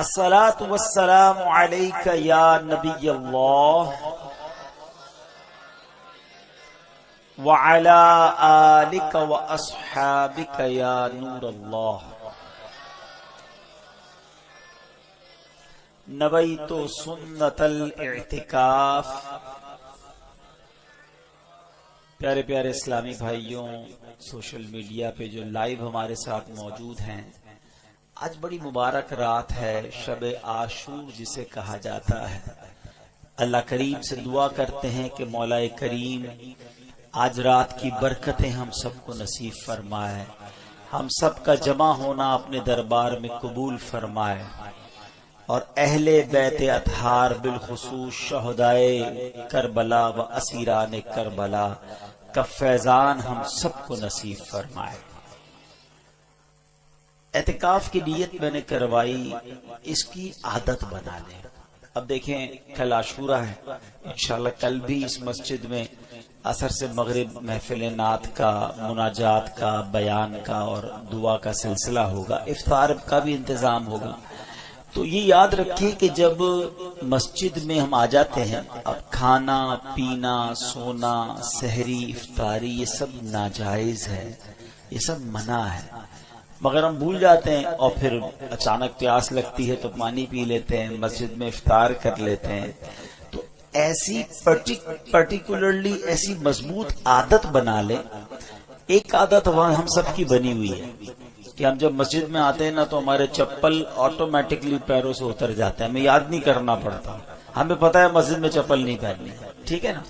الصلاۃ والسلام علیک یا نبی اللہ وعلی آلک واصحابک یا نور اللہ نویت سنت الاعتکاف۔ پیارے پیارے اسلامی بھائیوں، سوشل میڈیا پہ جو لائیو ہمارے ساتھ موجود ہیں، آج بڑی مبارک رات ہے، شب عاشور جسے کہا جاتا ہے۔ اللہ کریم سے دعا کرتے ہیں کہ مولا کریم آج رات کی برکتیں ہم سب کو نصیب فرمائے، ہم سب کا جمع ہونا اپنے دربار میں قبول فرمائے، اور اہل بیت اطہار بالخصوص شہدائے کربلا و اسیران کربلا کا فیضان ہم سب کو نصیب فرمائے۔ اعتکاف کی نیت میں نے کروائی، اس کی عادت بنا لیں۔ اب دیکھیں کل عاشورہ ہے، انشاءاللہ کل بھی اس مسجد میں عصر سے مغرب محفل نعت کا، مناجات کا، بیان کا اور دعا کا سلسلہ ہوگا، افطار کا بھی انتظام ہوگا۔ تو یہ یاد رکھیں کہ جب مسجد میں ہم آ جاتے ہیں، اب کھانا پینا، سونا، سحری، افطاری یہ سب ناجائز ہے، یہ سب منع ہے، مگر ہم بھول جاتے ہیں اور پھر اچانک پیاس لگتی ہے تو پانی پی لیتے ہیں، مسجد میں افطار کر لیتے ہیں۔ تو ایسی پرٹیکولرلی ایسی مضبوط عادت بنا لیں۔ ایک عادت وہاں ہم سب کی بنی ہوئی ہے کہ ہم جب مسجد میں آتے ہیں نا تو ہمارے چپل آٹومیٹکلی پیروں سے اتر جاتے ہیں، ہمیں یاد نہیں کرنا پڑتا، ہمیں پتہ ہے مسجد میں چپل نہیں پہننی، ٹھیک ہے نا۔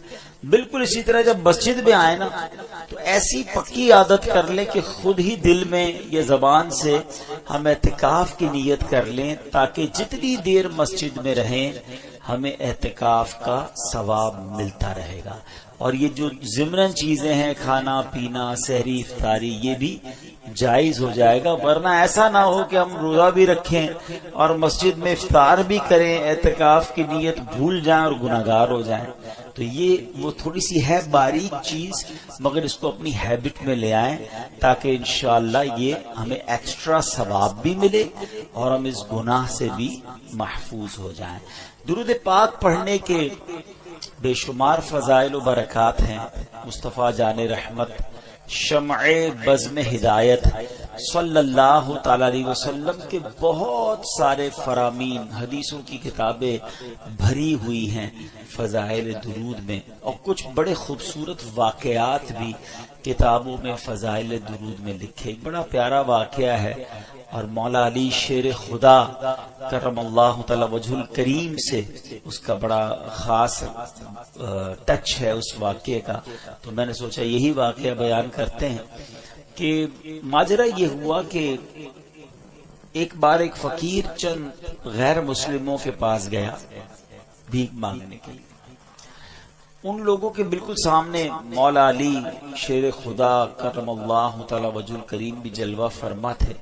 بالکل اسی طرح جب مسجد میں آئے نا تو ایسی پکی عادت کر لیں کہ خود ہی دل میں یہ زبان سے ہم اعتکاف کی نیت کر لیں، تاکہ جتنی دیر مسجد میں رہیں ہمیں اعتکاف کا ثواب ملتا رہے گا۔ اور یہ جو ضمناً چیزیں ہیں، کھانا پینا، سحری، افطاری، یہ بھی جائز ہو جائے گا، ورنہ ایسا نہ ہو کہ ہم روزہ بھی رکھیں اور مسجد میں افطار بھی کریں، اعتکاف کی نیت بھول جائیں اور گناہگار ہو جائیں۔ تو یہ وہ تھوڑی سی ہے باریک چیز، مگر اس کو اپنی ہیبٹ میں لے آئیں تاکہ انشاءاللہ یہ ہمیں ایکسٹرا ثواب بھی ملے اور ہم اس گناہ سے بھی محفوظ ہو جائیں۔ درود پاک پڑھنے کے بے شمار فضائل و برکات ہیں۔ مصطفیٰ جان رحمت، شمع بزم ہدایت صلی اللہ تعالی علیہ وسلم کے بہت سارے فرامین، حدیثوں کی کتابیں بھری ہوئی ہیں فضائل درود میں، اور کچھ بڑے خوبصورت واقعات بھی کتابوں میں فضائل درود میں لکھے۔ ایک بڑا پیارا واقعہ ہے، اور مولا علی شیر خدا کرم اللہ تعالی وجہ الکریم سے اس کا بڑا خاص ٹچ ہے اس واقعے کا، تو میں نے سوچا یہی واقعہ بیان کرتے ہیں۔ کہ ماجرا یہ ہوا کہ ایک بار ایک فقیر چند غیر مسلموں کے پاس گیا بھیک مانگنے کے لیے۔ ان لوگوں کے بالکل سامنے مولا علی شیر خدا کرم اللہ تعالی وجہ الکریم بھی جلوہ فرما تھے۔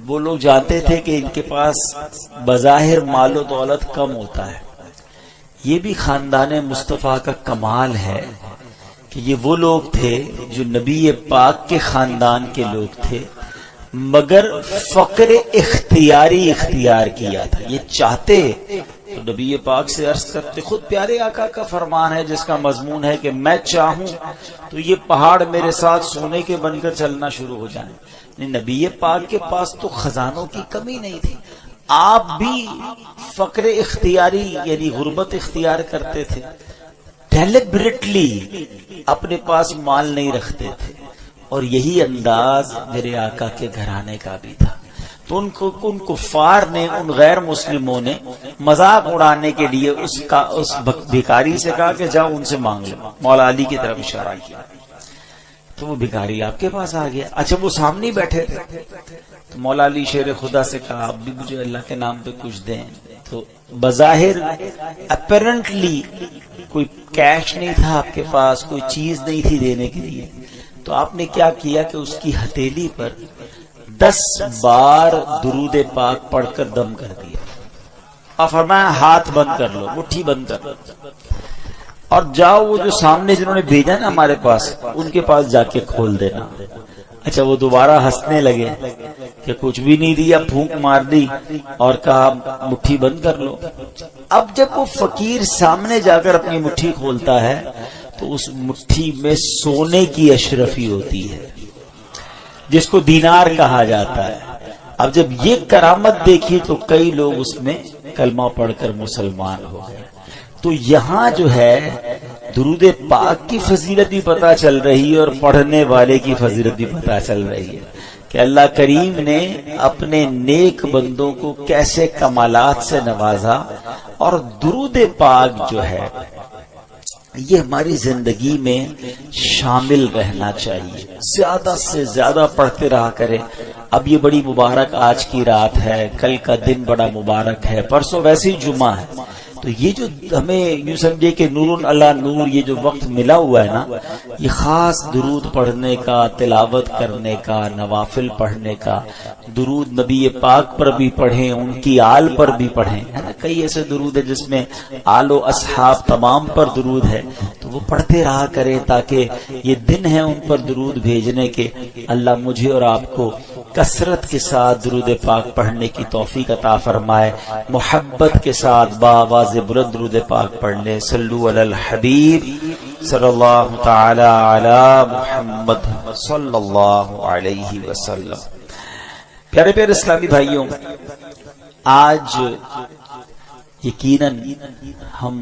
وہ لوگ جانتے تھے کہ ان کے پاس بظاہر مال و دولت کم ہوتا ہے، یہ بھی خاندان مصطفیٰ کا کمال ہے کہ یہ وہ لوگ تھے جو نبی پاک کے خاندان کے لوگ تھے، مگر فقر اختیاری اختیار کیا تھا۔ یہ چاہتے تو نبی پاک سے عرض کرتے، خود پیارے آقا کا فرمان ہے جس کا مضمون ہے کہ میں چاہوں تو یہ پہاڑ میرے ساتھ سونے کے بن کر چلنا شروع ہو جائیں۔ نبی پاک کے پاس تو خزانوں کی کمی نہیں تھی، آپ بھی فقر اختیاری یعنی غربت اختیار کرتے تھے، ڈیلیبریٹلی اپنے پاس مال نہیں رکھتے تھے، اور یہی انداز میرے آقا کے گھرانے کا بھی تھا۔ تو ان کفار نے، ان غیر مسلموں نے مذاق اڑانے کے لیے اس بھکاری سے کہا کہ جاؤ ان سے مانگ لو، مولا علی کی طرف اشارہ کیا، تو وہ بھکاری آپ کے پاس آ گیا۔ اچھا وہ سامنے ہی بیٹھے تھے، تو مولا علی شیر خدا سے کہا آپ بھی مجھے اللہ کے نام پہ کچھ دیں۔ تو بظاہر اپیرنٹلی کوئی کیش نہیں تھا آپ کے پاس، کوئی چیز نہیں تھی دینے کے لیے، تو آپ نے کیا کیا کہ اس کی ہتھیلی پر 10 بار درود پاک پڑھ کر دم کر دیا، اور فرمایا ہاتھ بند کر لو، مٹھی بند کر لو، اور جاؤ وہ جو سامنے جنہوں نے بھیجا نا ہمارے پاس، ان کے پاس جا کے کھول دینا۔ اچھا وہ دوبارہ ہنسنے لگے کہ کچھ بھی نہیں دیا، پھونک مار دی اور کہا مٹھی بند کر لو۔ اب جب وہ فقیر سامنے جا کر اپنی مٹھی کھولتا ہے تو اس مٹھی میں سونے کی اشرفی ہوتی ہے جس کو دینار کہا جاتا ہے۔ اب جب یہ کرامت دیکھی تو کئی لوگ اس میں کلمہ پڑھ کر مسلمان ہو گئے۔ تو یہاں جو ہے درود پاک کی فضیلت بھی پتہ چل رہی ہے اور پڑھنے والے کی فضیلت بھی پتہ چل رہی ہے کہ اللہ کریم نے اپنے نیک بندوں کو کیسے کمالات سے نوازا، اور درود پاک جو ہے یہ ہماری زندگی میں شامل رہنا چاہیے، زیادہ سے زیادہ پڑھتے رہا کریں۔ اب یہ بڑی مبارک آج کی رات ہے، کل کا دن بڑا مبارک ہے، پرسوں ویسے ہی جمعہ ہے، تو یہ جو ہمیں یوں سمجھے کہ نور اللہ نور یہ جو وقت ملا ہوا ہے نا، یہ خاص درود پڑھنے کا، تلاوت کرنے کا، نوافل پڑھنے کا، درود نبی پاک پر بھی پڑھیں، ان کی آل پر بھی پڑھیں، ہے نا، کئی ایسے درود ہے جس میں آل و اصحاب تمام پر درود ہے، تو وہ پڑھتے رہا کریں تاکہ یہ دن ہے ان پر درود بھیجنے کے۔ اللہ مجھے اور آپ کو کثرت کے ساتھ درود پاک پڑھنے کی توفیق عطا فرمائے، محبت کے ساتھ باواز بلند درود پاک پڑھ لیں۔ صلو علی الحبیب صلی اللہ تعالی علی محمد صلی اللہ علیہ وسلم۔ پیارے پیارے اسلامی بھائیوں، آج یقیناً ہم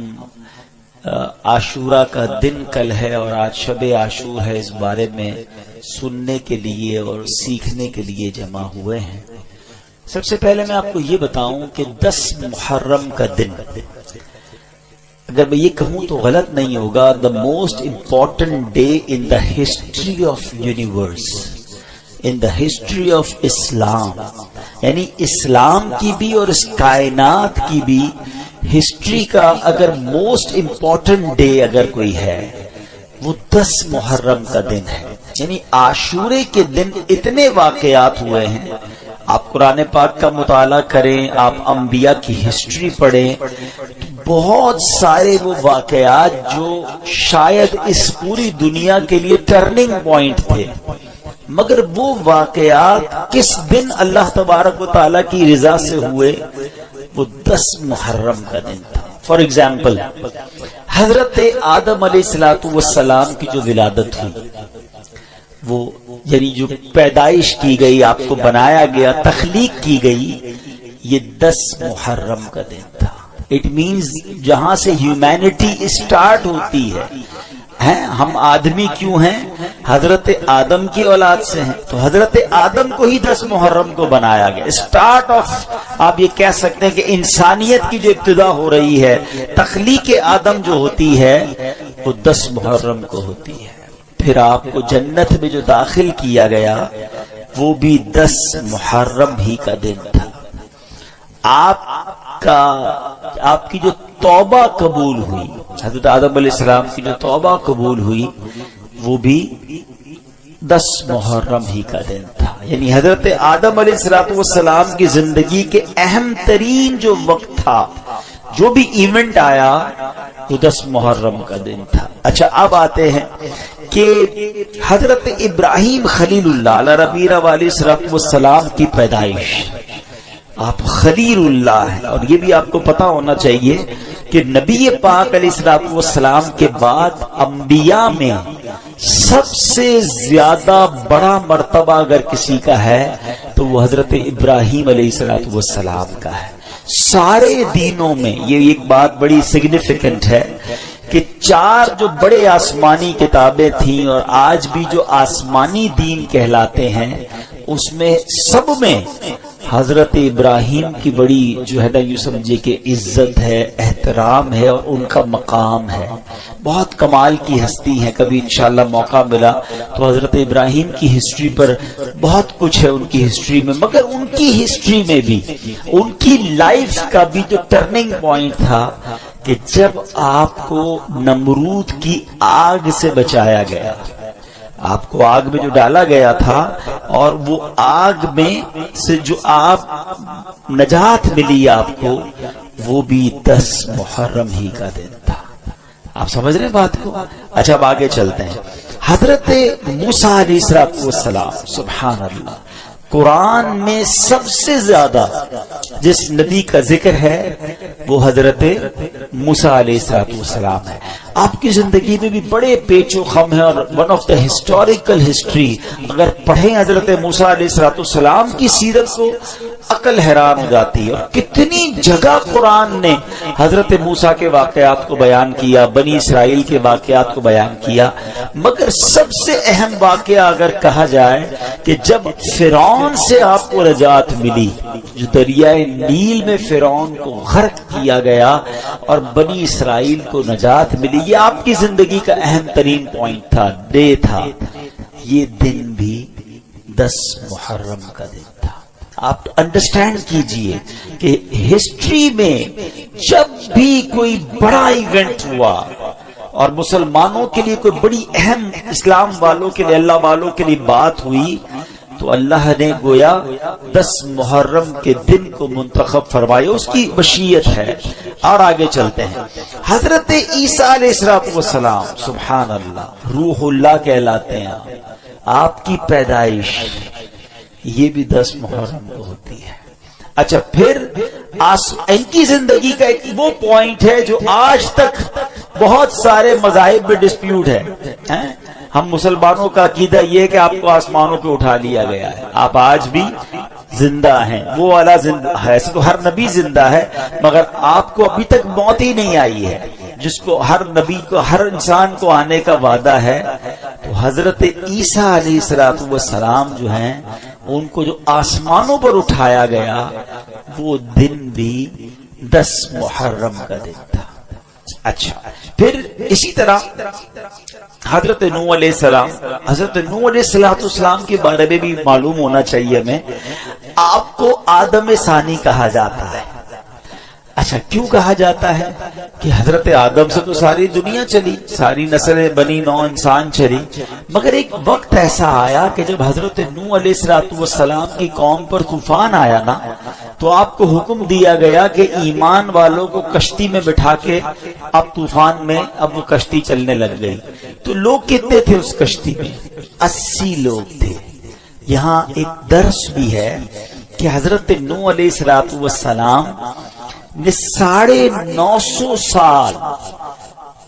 عاشورہ کا دن کل ہے اور آج شب عاشور ہے، اس بارے میں سننے کے لیے اور سیکھنے کے لیے جمع ہوئے ہیں۔ سب سے پہلے میں آپ کو یہ بتاؤں کہ 10 محرم کا دن، اگر میں یہ کہوں تو غلط نہیں ہوگا، the most important day in the history of universe, in the history of Islam، یعنی اسلام کی بھی اور اس کائنات کی بھی ہسٹری کا اگر موسٹ امپورٹنٹ ڈے اگر کوئی ہے وہ 10 محرم کا دن ہے۔ یعنی عاشورے کے دن اتنے واقعات ہوئے ہیں، آپ قرآن پاک کا مطالعہ کریں، آپ انبیاء کی ہسٹری پڑھیں، بہت سارے وہ واقعات جو شاید اس پوری دنیا کے لیے ٹرننگ پوائنٹ تھے، مگر وہ واقعات کس دن اللہ تبارک و تعالیٰ کی رضا سے ہوئے، وہ 10 محرم کا دن تھا۔ فار ایگزامپل، حضرت آدم علیہ السلام کی جو ولادت ہوئی، وہ یعنی جو پیدائش کی گئی، آپ کو بنایا گیا، تخلیق کی گئی، یہ 10 محرم کا دن تھا۔ اٹ مینز جہاں سے ہیومینٹی اسٹارٹ ہوتی ہے، ہم آدمی کیوں ہیں؟ حضرت آدم کی اولاد سے ہیں، تو حضرت آدم کو ہی 10 محرم کو بنایا گیا۔ اسٹارٹ آف آپ یہ کہہ سکتے ہیں کہ انسانیت کی جو ابتدا ہو رہی ہے، تخلیق آدم جو ہوتی ہے وہ 10 محرم کو ہوتی ہے۔ پھر آپ کو جنت میں جو داخل کیا گیا وہ بھی 10 محرم ہی کا دن تھا۔ آپ کی جو توبہ قبول ہوئی، حضرت آدم علیہ السلام کی جو توبہ قبول ہوئی، وہ بھی 10 محرم ہی کا دن تھا۔ یعنی حضرت آدم علیہ السلام کی زندگی کے اہم ترین جو وقت تھا، جو بھی ایونٹ آیا، وہ 10 محرم کا دن تھا۔ اچھا، اب آتے ہیں کہ حضرت ابراہیم خلیل اللہ علیہ ربیع علیہ السلام کی پیدائش، آپ خلیل اللہ ہیں، اور یہ بھی آپ کو پتا ہونا چاہیے کہ نبی پاک علیہ السلام کے بعد انبیاء میں سب سے زیادہ بڑا مرتبہ اگر کسی کا ہے تو وہ حضرت ابراہیم علیہ السلام کا ہے۔ سارے دینوں میں یہ ایک بات بڑی سگنیفیکنٹ ہے کہ 4 جو بڑے آسمانی کتابیں تھیں اور آج بھی جو آسمانی دین کہلاتے ہیں، اس میں سب میں حضرت ابراہیم کی بڑی جو ہے نا یوں سمجھے کہ عزت ہے، احترام ہے اور ان کا مقام ہے۔ بہت کمال کی ہستی ہے، کبھی انشاءاللہ موقع ملا تو حضرت ابراہیم کی ہسٹری پر بہت کچھ ہے ان کی ہسٹری میں، مگر ان کی ہسٹری میں بھی ان کی لائف کا بھی جو ٹرننگ پوائنٹ تھا کہ جب آپ کو نمرود کی آگ سے بچایا گیا، آپ کو آگ میں جو ڈالا گیا تھا اور وہ آگ میں سے جو آپ نجات ملی آپ کو، وہ بھی 10 محرم ہی کا دن تھا۔ آپ سمجھ رہے ہیں بات کو؟ اچھا، اب آگے چلتے ہیں۔ حضرت موسیٰ علیہ السلام، سبحان اللہ، قرآن میں سب سے زیادہ جس نبی کا ذکر ہے وہ حضرت موسیٰ علیہ السلام ہے. آپ کی زندگی میں بھی بڑے پیچ و خم ہیں، اور one of the historical history اگر پڑھیں حضرت موسیٰ علیہ السلام کی سیرت کو عقل حیران ہو جاتی ہے. اور کتنی جگہ قرآن نے حضرت موسیٰ کے واقعات کو بیان کیا، بنی اسرائیل کے واقعات کو بیان کیا، مگر سب سے اہم واقعہ اگر کہا جائے کہ جب فرعون سے آپ کو نجات ملی، جو دریائے نیل میں فرعون کو غرق کیا گیا اور بنی اسرائیل کو نجات ملی، یہ آپ کی زندگی کا اہم ترین پوائنٹ تھا، ڈے تھا. یہ دن بھی 10 محرم کا دن تھا. آپ انڈرسٹینڈ کیجئے کہ ہسٹری میں جب بھی کوئی بڑا ایونٹ ہوا اور مسلمانوں کے لیے کوئی بڑی اہم، اسلام والوں کے لیے، اللہ والوں کے لیے بات ہوئی، تو اللہ نے گویا 10 محرم کے دن کو منتخب فرمایا. اس کی مشیت ہے. اور آگے چلتے ہیں. حضرت عیسیٰ علیہ السلام، سبحان اللہ، روح اللہ کہلاتے ہیں. آپ کی پیدائش یہ بھی 10 محرم کو ہوتی ہے. اچھا، پھر ان کی زندگی کا ایک وہ پوائنٹ ہے جو آج تک بہت سارے مذاہب میں ڈسپیوٹ ہے. ہم مسلمانوں کا عقیدہ یہ ہے کہ آپ کو آسمانوں پہ اٹھا لیا گیا ہے، آپ آج بھی زندہ ہیں. وہ والا زندہ ہے، ایسے تو ہر نبی زندہ ہے، مگر آپ کو ابھی تک موت ہی نہیں آئی ہے، جس کو ہر نبی کو، ہر انسان کو آنے کا وعدہ ہے. تو حضرت عیسیٰ علیہ السلام جو ہیں، ان کو جو آسمانوں پر اٹھایا گیا، وہ دن بھی 10 محرم کا دن تھا. اچھا، پھر اسی طرح حضرت نوح علیہ السلام، حضرت نوح علیہ السلام کے بارے میں بھی معلوم ہونا چاہیے ہمیں. آپ کو آدم ثانی کہا جاتا ہے. اچھا، کیوں کہا جاتا ہے؟ کہ حضرت آدم سے تو ساری دنیا چلی، ساری نسل بنی نوع انسان چلی، مگر ایک وقت ایسا آیا کہ جب حضرت نوح علیہ السلام کی قوم پر طوفان آیا نا، تو آپ کو حکم دیا گیا کہ ایمان والوں کو کشتی میں بٹھا کے اب طوفان میں اب وہ کشتی چلنے لگ گئی. تو لوگ کتنے تھے اس کشتی میں؟ 80 لوگ تھے. یہاں ایک درس بھی ہے کہ حضرت نوح علیہ السلام نے 950 سال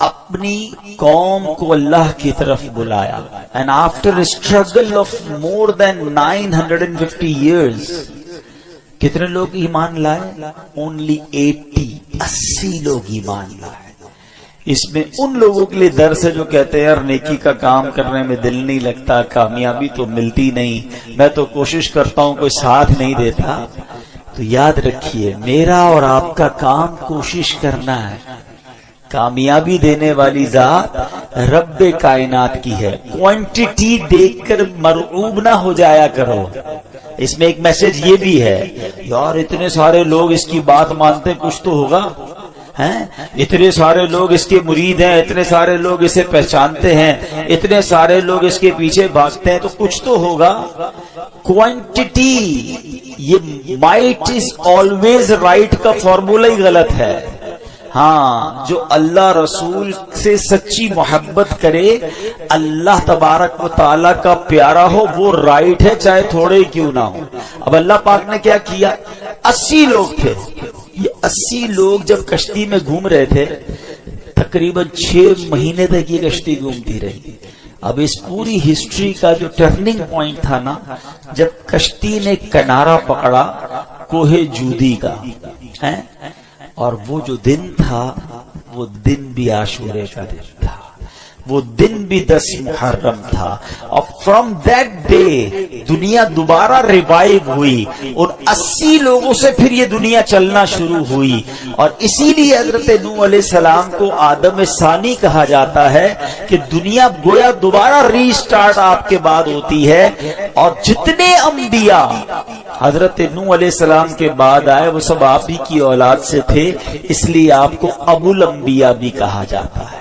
اپنی قوم کو اللہ کی طرف بلایا. and after a struggle of more than 950 years کتنے لوگ ایمان لائے؟ only 80 لوگ ایمان لائے. اس میں ان لوگوں کے لیے درس ہے جو کہتے ہیں یار نیکی کا کام کرنے میں دل نہیں لگتا، کامیابی تو ملتی نہیں، میں تو کوشش کرتا ہوں کوئی ساتھ نہیں دیتا. تو یاد رکھیے، میرا اور آپ کا کام کوشش کرنا ہے. کامیابی دینے والی ذات رب کائنات کی ہے. کوانٹٹی دیکھ کر مرعوب نہ ہو جایا کرو. اس میں ایک میسج یہ بھی ہے، یار اتنے سارے لوگ اس کی بات مانتے، کچھ تو ہوگا. اتنے سارے لوگ اس کے مرید ہیں، اتنے سارے لوگ اسے پہچانتے ہیں، اتنے سارے لوگ اس کے پیچھے بھاگتے ہیں، تو کچھ تو ہوگا. کوانٹٹی، یہ مائٹ از آلویز رائٹ کا فارمولا ہی غلط ہے. ہاں، جو اللہ رسول سے سچی محبت کرے، اللہ تبارک و تعالیٰ کا پیارا ہو، وہ رائٹ ہے، چاہے تھوڑے کیوں نہ ہو. اب اللہ پاک نے کیا کیا؟ 80 لوگ تھے. یہ 80 لوگ جب کشتی میں گھوم رہے تھے، تقریباً 6 مہینے تک یہ کشتی گھومتی رہی. اب اس پوری ہسٹری کا جو ٹرننگ پوائنٹ تھا نا، جب کشتی نے کنارہ پکڑا کوہ جودی کا، اور وہ جو دن تھا، وہ دن بھی عاشورے کا دن تھا، وہ دن بھی 10 محرم تھا. اور فرام دیٹ ڈے دنیا دوبارہ ریوائیو ہوئی، اور 80 لوگوں سے پھر یہ دنیا چلنا شروع ہوئی. اور اسی لیے حضرت نوح علیہ السلام کو آدم ثانی کہا جاتا ہے کہ دنیا گویا دوبارہ ری سٹارٹ آپ کے بعد ہوتی ہے. اور جتنے انبیاء حضرت نوح علیہ السلام کے بعد آئے، وہ سب آپ ہی کی اولاد سے تھے، اس لیے آپ کو ابو الانبیاء بھی کہا جاتا ہے.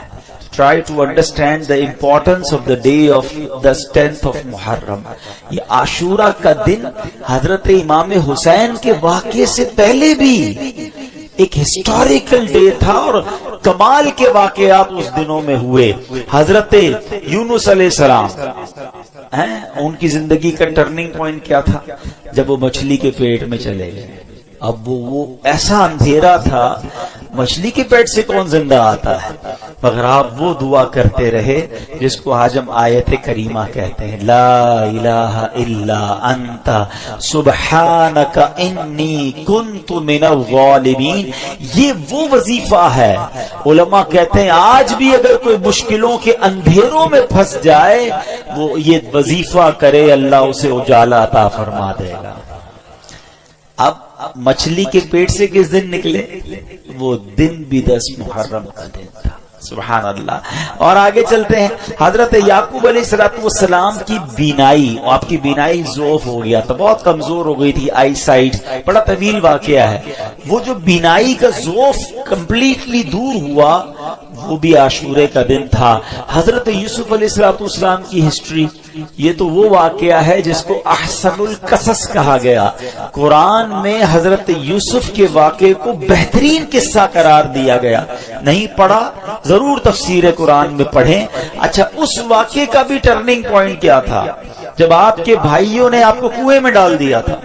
Try to understand the importance of the day of the 10th of Muharram. یہ عاشورہ کا دن حضرت امام حسین کے واقعے سے پہلے بھی ایک ہسٹوریکل ڈے تھا اور کمال کے واقعات اس دنوں میں ہوئے. حضرت یونس علیہ السلام ان کی زندگی کا ٹرننگ پوائنٹ کیا تھا؟ جب وہ مچھلی کے پیٹ میں چلے گئے. اب وہ ایسا اندھیرا تھا، مچھلی کے پیٹ سے کون زندہ آتا ہے؟ مگر آپ وہ دعا کرتے رہے جس کو آج ہم آیت کریمہ کہتے ہیں، لا الہ الا انت سبحانک انی کنت من الظالمین. یہ وہ وظیفہ ہے. علماء کہتے ہیں آج بھی اگر کوئی مشکلوں کے اندھیروں میں پھنس جائے وہ یہ وظیفہ کرے، اللہ اسے اجالا عطا فرما دے گا. اب مچھلی کے پیٹ سے کس دن نکلے؟ وہ دن بھی 10 محرم کا دن تھا. سبحان اللہ. اور آگے چلتے ہیں. حضرت یعقوب علیہ السلام کی بینائی، آپ کی بینائی ضعف ہو گیا تھا، بہت کمزور ہو گئی تھی، آئی سائٹ. بڑا طویل واقعہ ہے. وہ جو بینائی کا ضعف کمپلیٹلی دور ہوا وہ بھی عاشورے کا دن تھا. حضرت یوسف علیہ السلام کی ہسٹری، یہ تو وہ واقعہ ہے جس کو احسن القصص کہا گیا. قرآن میں حضرت یوسف کے واقعے کو بہترین قصہ قرار دیا گیا. نہیں پڑھا ضرور تفسیر قرآن میں پڑھیں. اچھا، اس واقعے کا بھی ٹرننگ پوائنٹ کیا تھا؟ جب آپ کے بھائیوں نے آپ کو کنویں میں ڈال دیا تھا.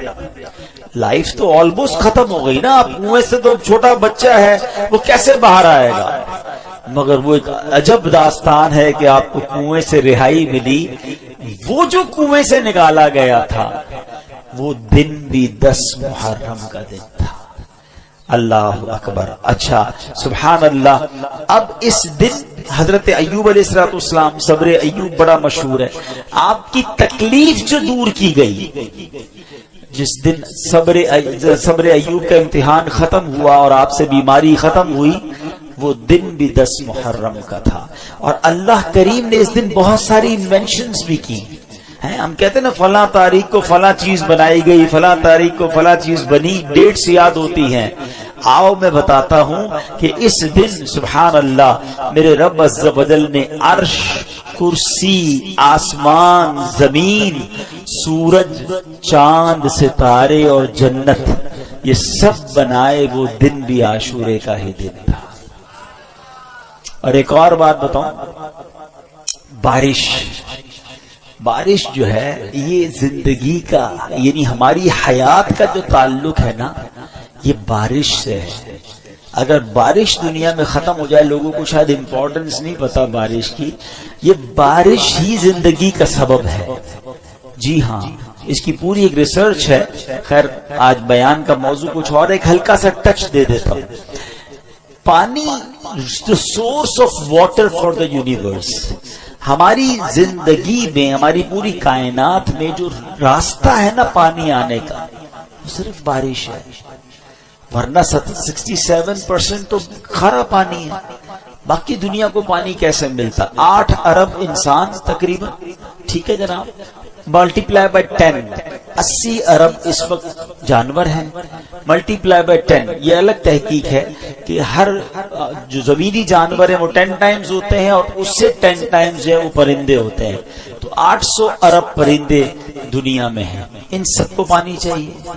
لائف تو آلموسٹ ختم ہو گئی نا. آپ کنویں سے تو چھوٹا بچہ ہے وہ کیسے باہر آئے گا؟ مگر وہ ایک عجب داستان ہے کہ آپ کو کنویں سے رہائی ملی. وہ جو کنویں سے نکالا گیا تھا وہ دن بھی 10 محرم کا دن تھا. اللہ اکبر. اچھا، سبحان اللہ. اب اس دن حضرت ایوب علیہ السلام، صبر ایوب بڑا مشہور ہے. آپ کی تکلیف جو دور کی گئی، جس دن صبر ایوب کا امتحان ختم ہوا اور آپ سے بیماری ختم ہوئی، وہ دن بھی 10 محرم کا تھا. اور اللہ کریم نے اس دن بہت ساری انوینشنز بھی کی ہیں. ہم کہتے ہیں نا فلاں تاریخ کو فلاں چیز بنائی گئی، فلاں تاریخ کو فلاں چیز بنی، ڈیٹس یاد ہوتی ہیں. آؤ میں بتاتا ہوں کہ اس دن سبحان اللہ میرے رب عز و جل نے عرش، کرسی، آسمان، زمین، سورج، چاند، ستارے اور جنت، یہ سب بنائے وہ دن بھی عاشورے کا ہی دن تھا. اور ایک اور بات بتاؤں، بارش جو ہے یہ زندگی کا، یعنی ہماری حیات کا جو تعلق ہے نا، یہ بارش سے ہے. اگر بارش دنیا میں ختم ہو جائے، لوگوں کو شاید امپورٹنس نہیں پتا بارش کی، یہ بارش ہی زندگی کا سبب ہے. جی ہاں، اس کی پوری ایک ریسرچ ہے. خیر آج بیان کا موضوع کچھ اور، ایک ہلکا سا ٹچ دے دیتا ہوں. پانی the source of water for the universe. ہماری زندگی میں، ہماری پوری کائنات میں جو راستہ ہے نا پانی آنے کا، وہ صرف بارش ہے. ورنہ 67% تو کھارا پانی ہے. باقی دنیا کو پانی کیسے ملتا؟ 8 ارب انسان تقریباً، ٹھیک ہے جناب، ملٹی پلائی بائی 10، 80 ارب اس وقت جانور ہیں، ملٹی پلائی بائی 10. یہ الگ تحقیق ہے کہ ہر جو زمینی جانور ہیں وہ 10 ٹائمز ہوتے ہیں اور اس سے 10 ٹائمز جو ہے وہ پرندے ہوتے ہیں. تو 800 ارب پرندے دنیا میں ہیں. ان سب کو پانی چاہیے،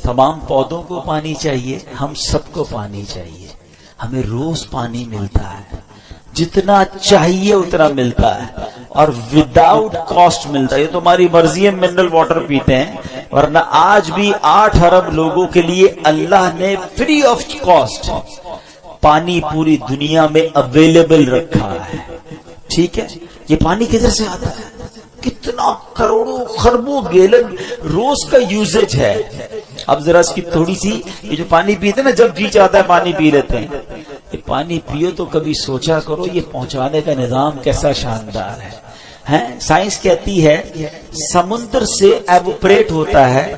تمام پودوں کو پانی چاہیے، ہم سب کو پانی چاہیے. ہمیں روز پانی ملتا ہے، جتنا چاہیے اتنا ملتا ہے اور وداؤٹ کاسٹ ملتا ہے. یہ تو ہماری مرضی ہے منرل واٹر پیتے ہیں، ورنہ آج بھی 8 ارب لوگوں کے لیے اللہ نے فری آف کاسٹ پانی پوری دنیا میں اویلیبل رکھا ہے. ٹھیک ہے، یہ پانی کدھر سے آتا ہے؟ کتنا کروڑوں خربوں گیلن روز کا یوزیج ہے. اب ذرا اس کی تھوڑی سی، یہ جو پانی پیتے ہیں نا، جب جی چاہتا ہے پانی پی لیتے ہیں. یہ پانی پیو تو کبھی سوچا کرو یہ پہنچانے کا نظام کیسا شاندار ہے. سائنس کہتی ہے سمندر سے ایوپریٹ ہوتا ہے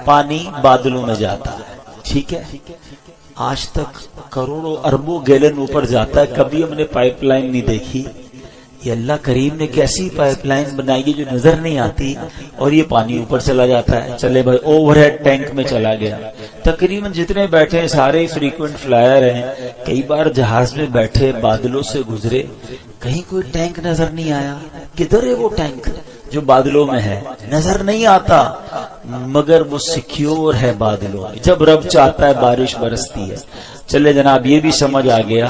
پانی، بادلوں میں جاتا ہے. ٹھیک ہے، آج تک کروڑوں اربوں گیلن اوپر جاتا ہے. کبھی ہم نے پائپ لائن نہیں دیکھی. یہ اللہ کریم نے کیسی پائپ لائن بنائی ہے جو نظر نہیں آتی اور یہ پانی اوپر چلا جاتا ہے. چلے بھائی اوور ہیڈ ٹینک میں چلا گیا. تقریباً جتنے بیٹھے ہیں سارے فریکوینٹ فلائر ہیں. کئی بار جہاز میں بیٹھے بادلوں سے گزرے، کہیں کوئی ٹینک نظر نہیں آیا. کدھر ہے وہ ٹینک جو بادلوں میں ہے؟ نظر نہیں آتا، مگر وہ سیکیور ہے بادلوں میں. جب رب چاہتا ہے بارش برستی ہے. چلے جناب یہ بھی سمجھ آ گیا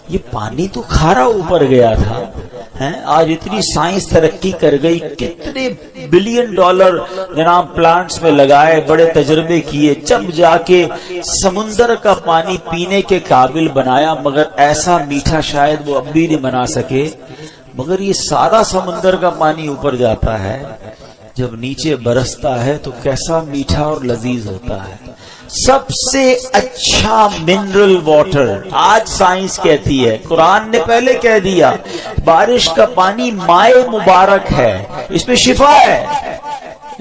یہ پانی تو کھارا اوپر گیا تھا. آج اتنی سائنس ترقی کر گئی, کتنے بلین ڈالر جناب پلانٹس میں لگائے, بڑے تجربے کیے, جب جا کے سمندر کا پانی پینے کے قابل بنایا, مگر ایسا میٹھا شاید وہ اب بھی نہیں بنا سکے. مگر یہ سارا سمندر کا پانی اوپر جاتا ہے, جب نیچے برستا ہے تو کیسا میٹھا اور لذیذ ہوتا ہے. سب سے اچھا منرل واٹر آج سائنس کہتی ہے, قرآن نے پہلے کہہ دیا بارش کا پانی مائے مبارک ہے, اس میں شفا ہے,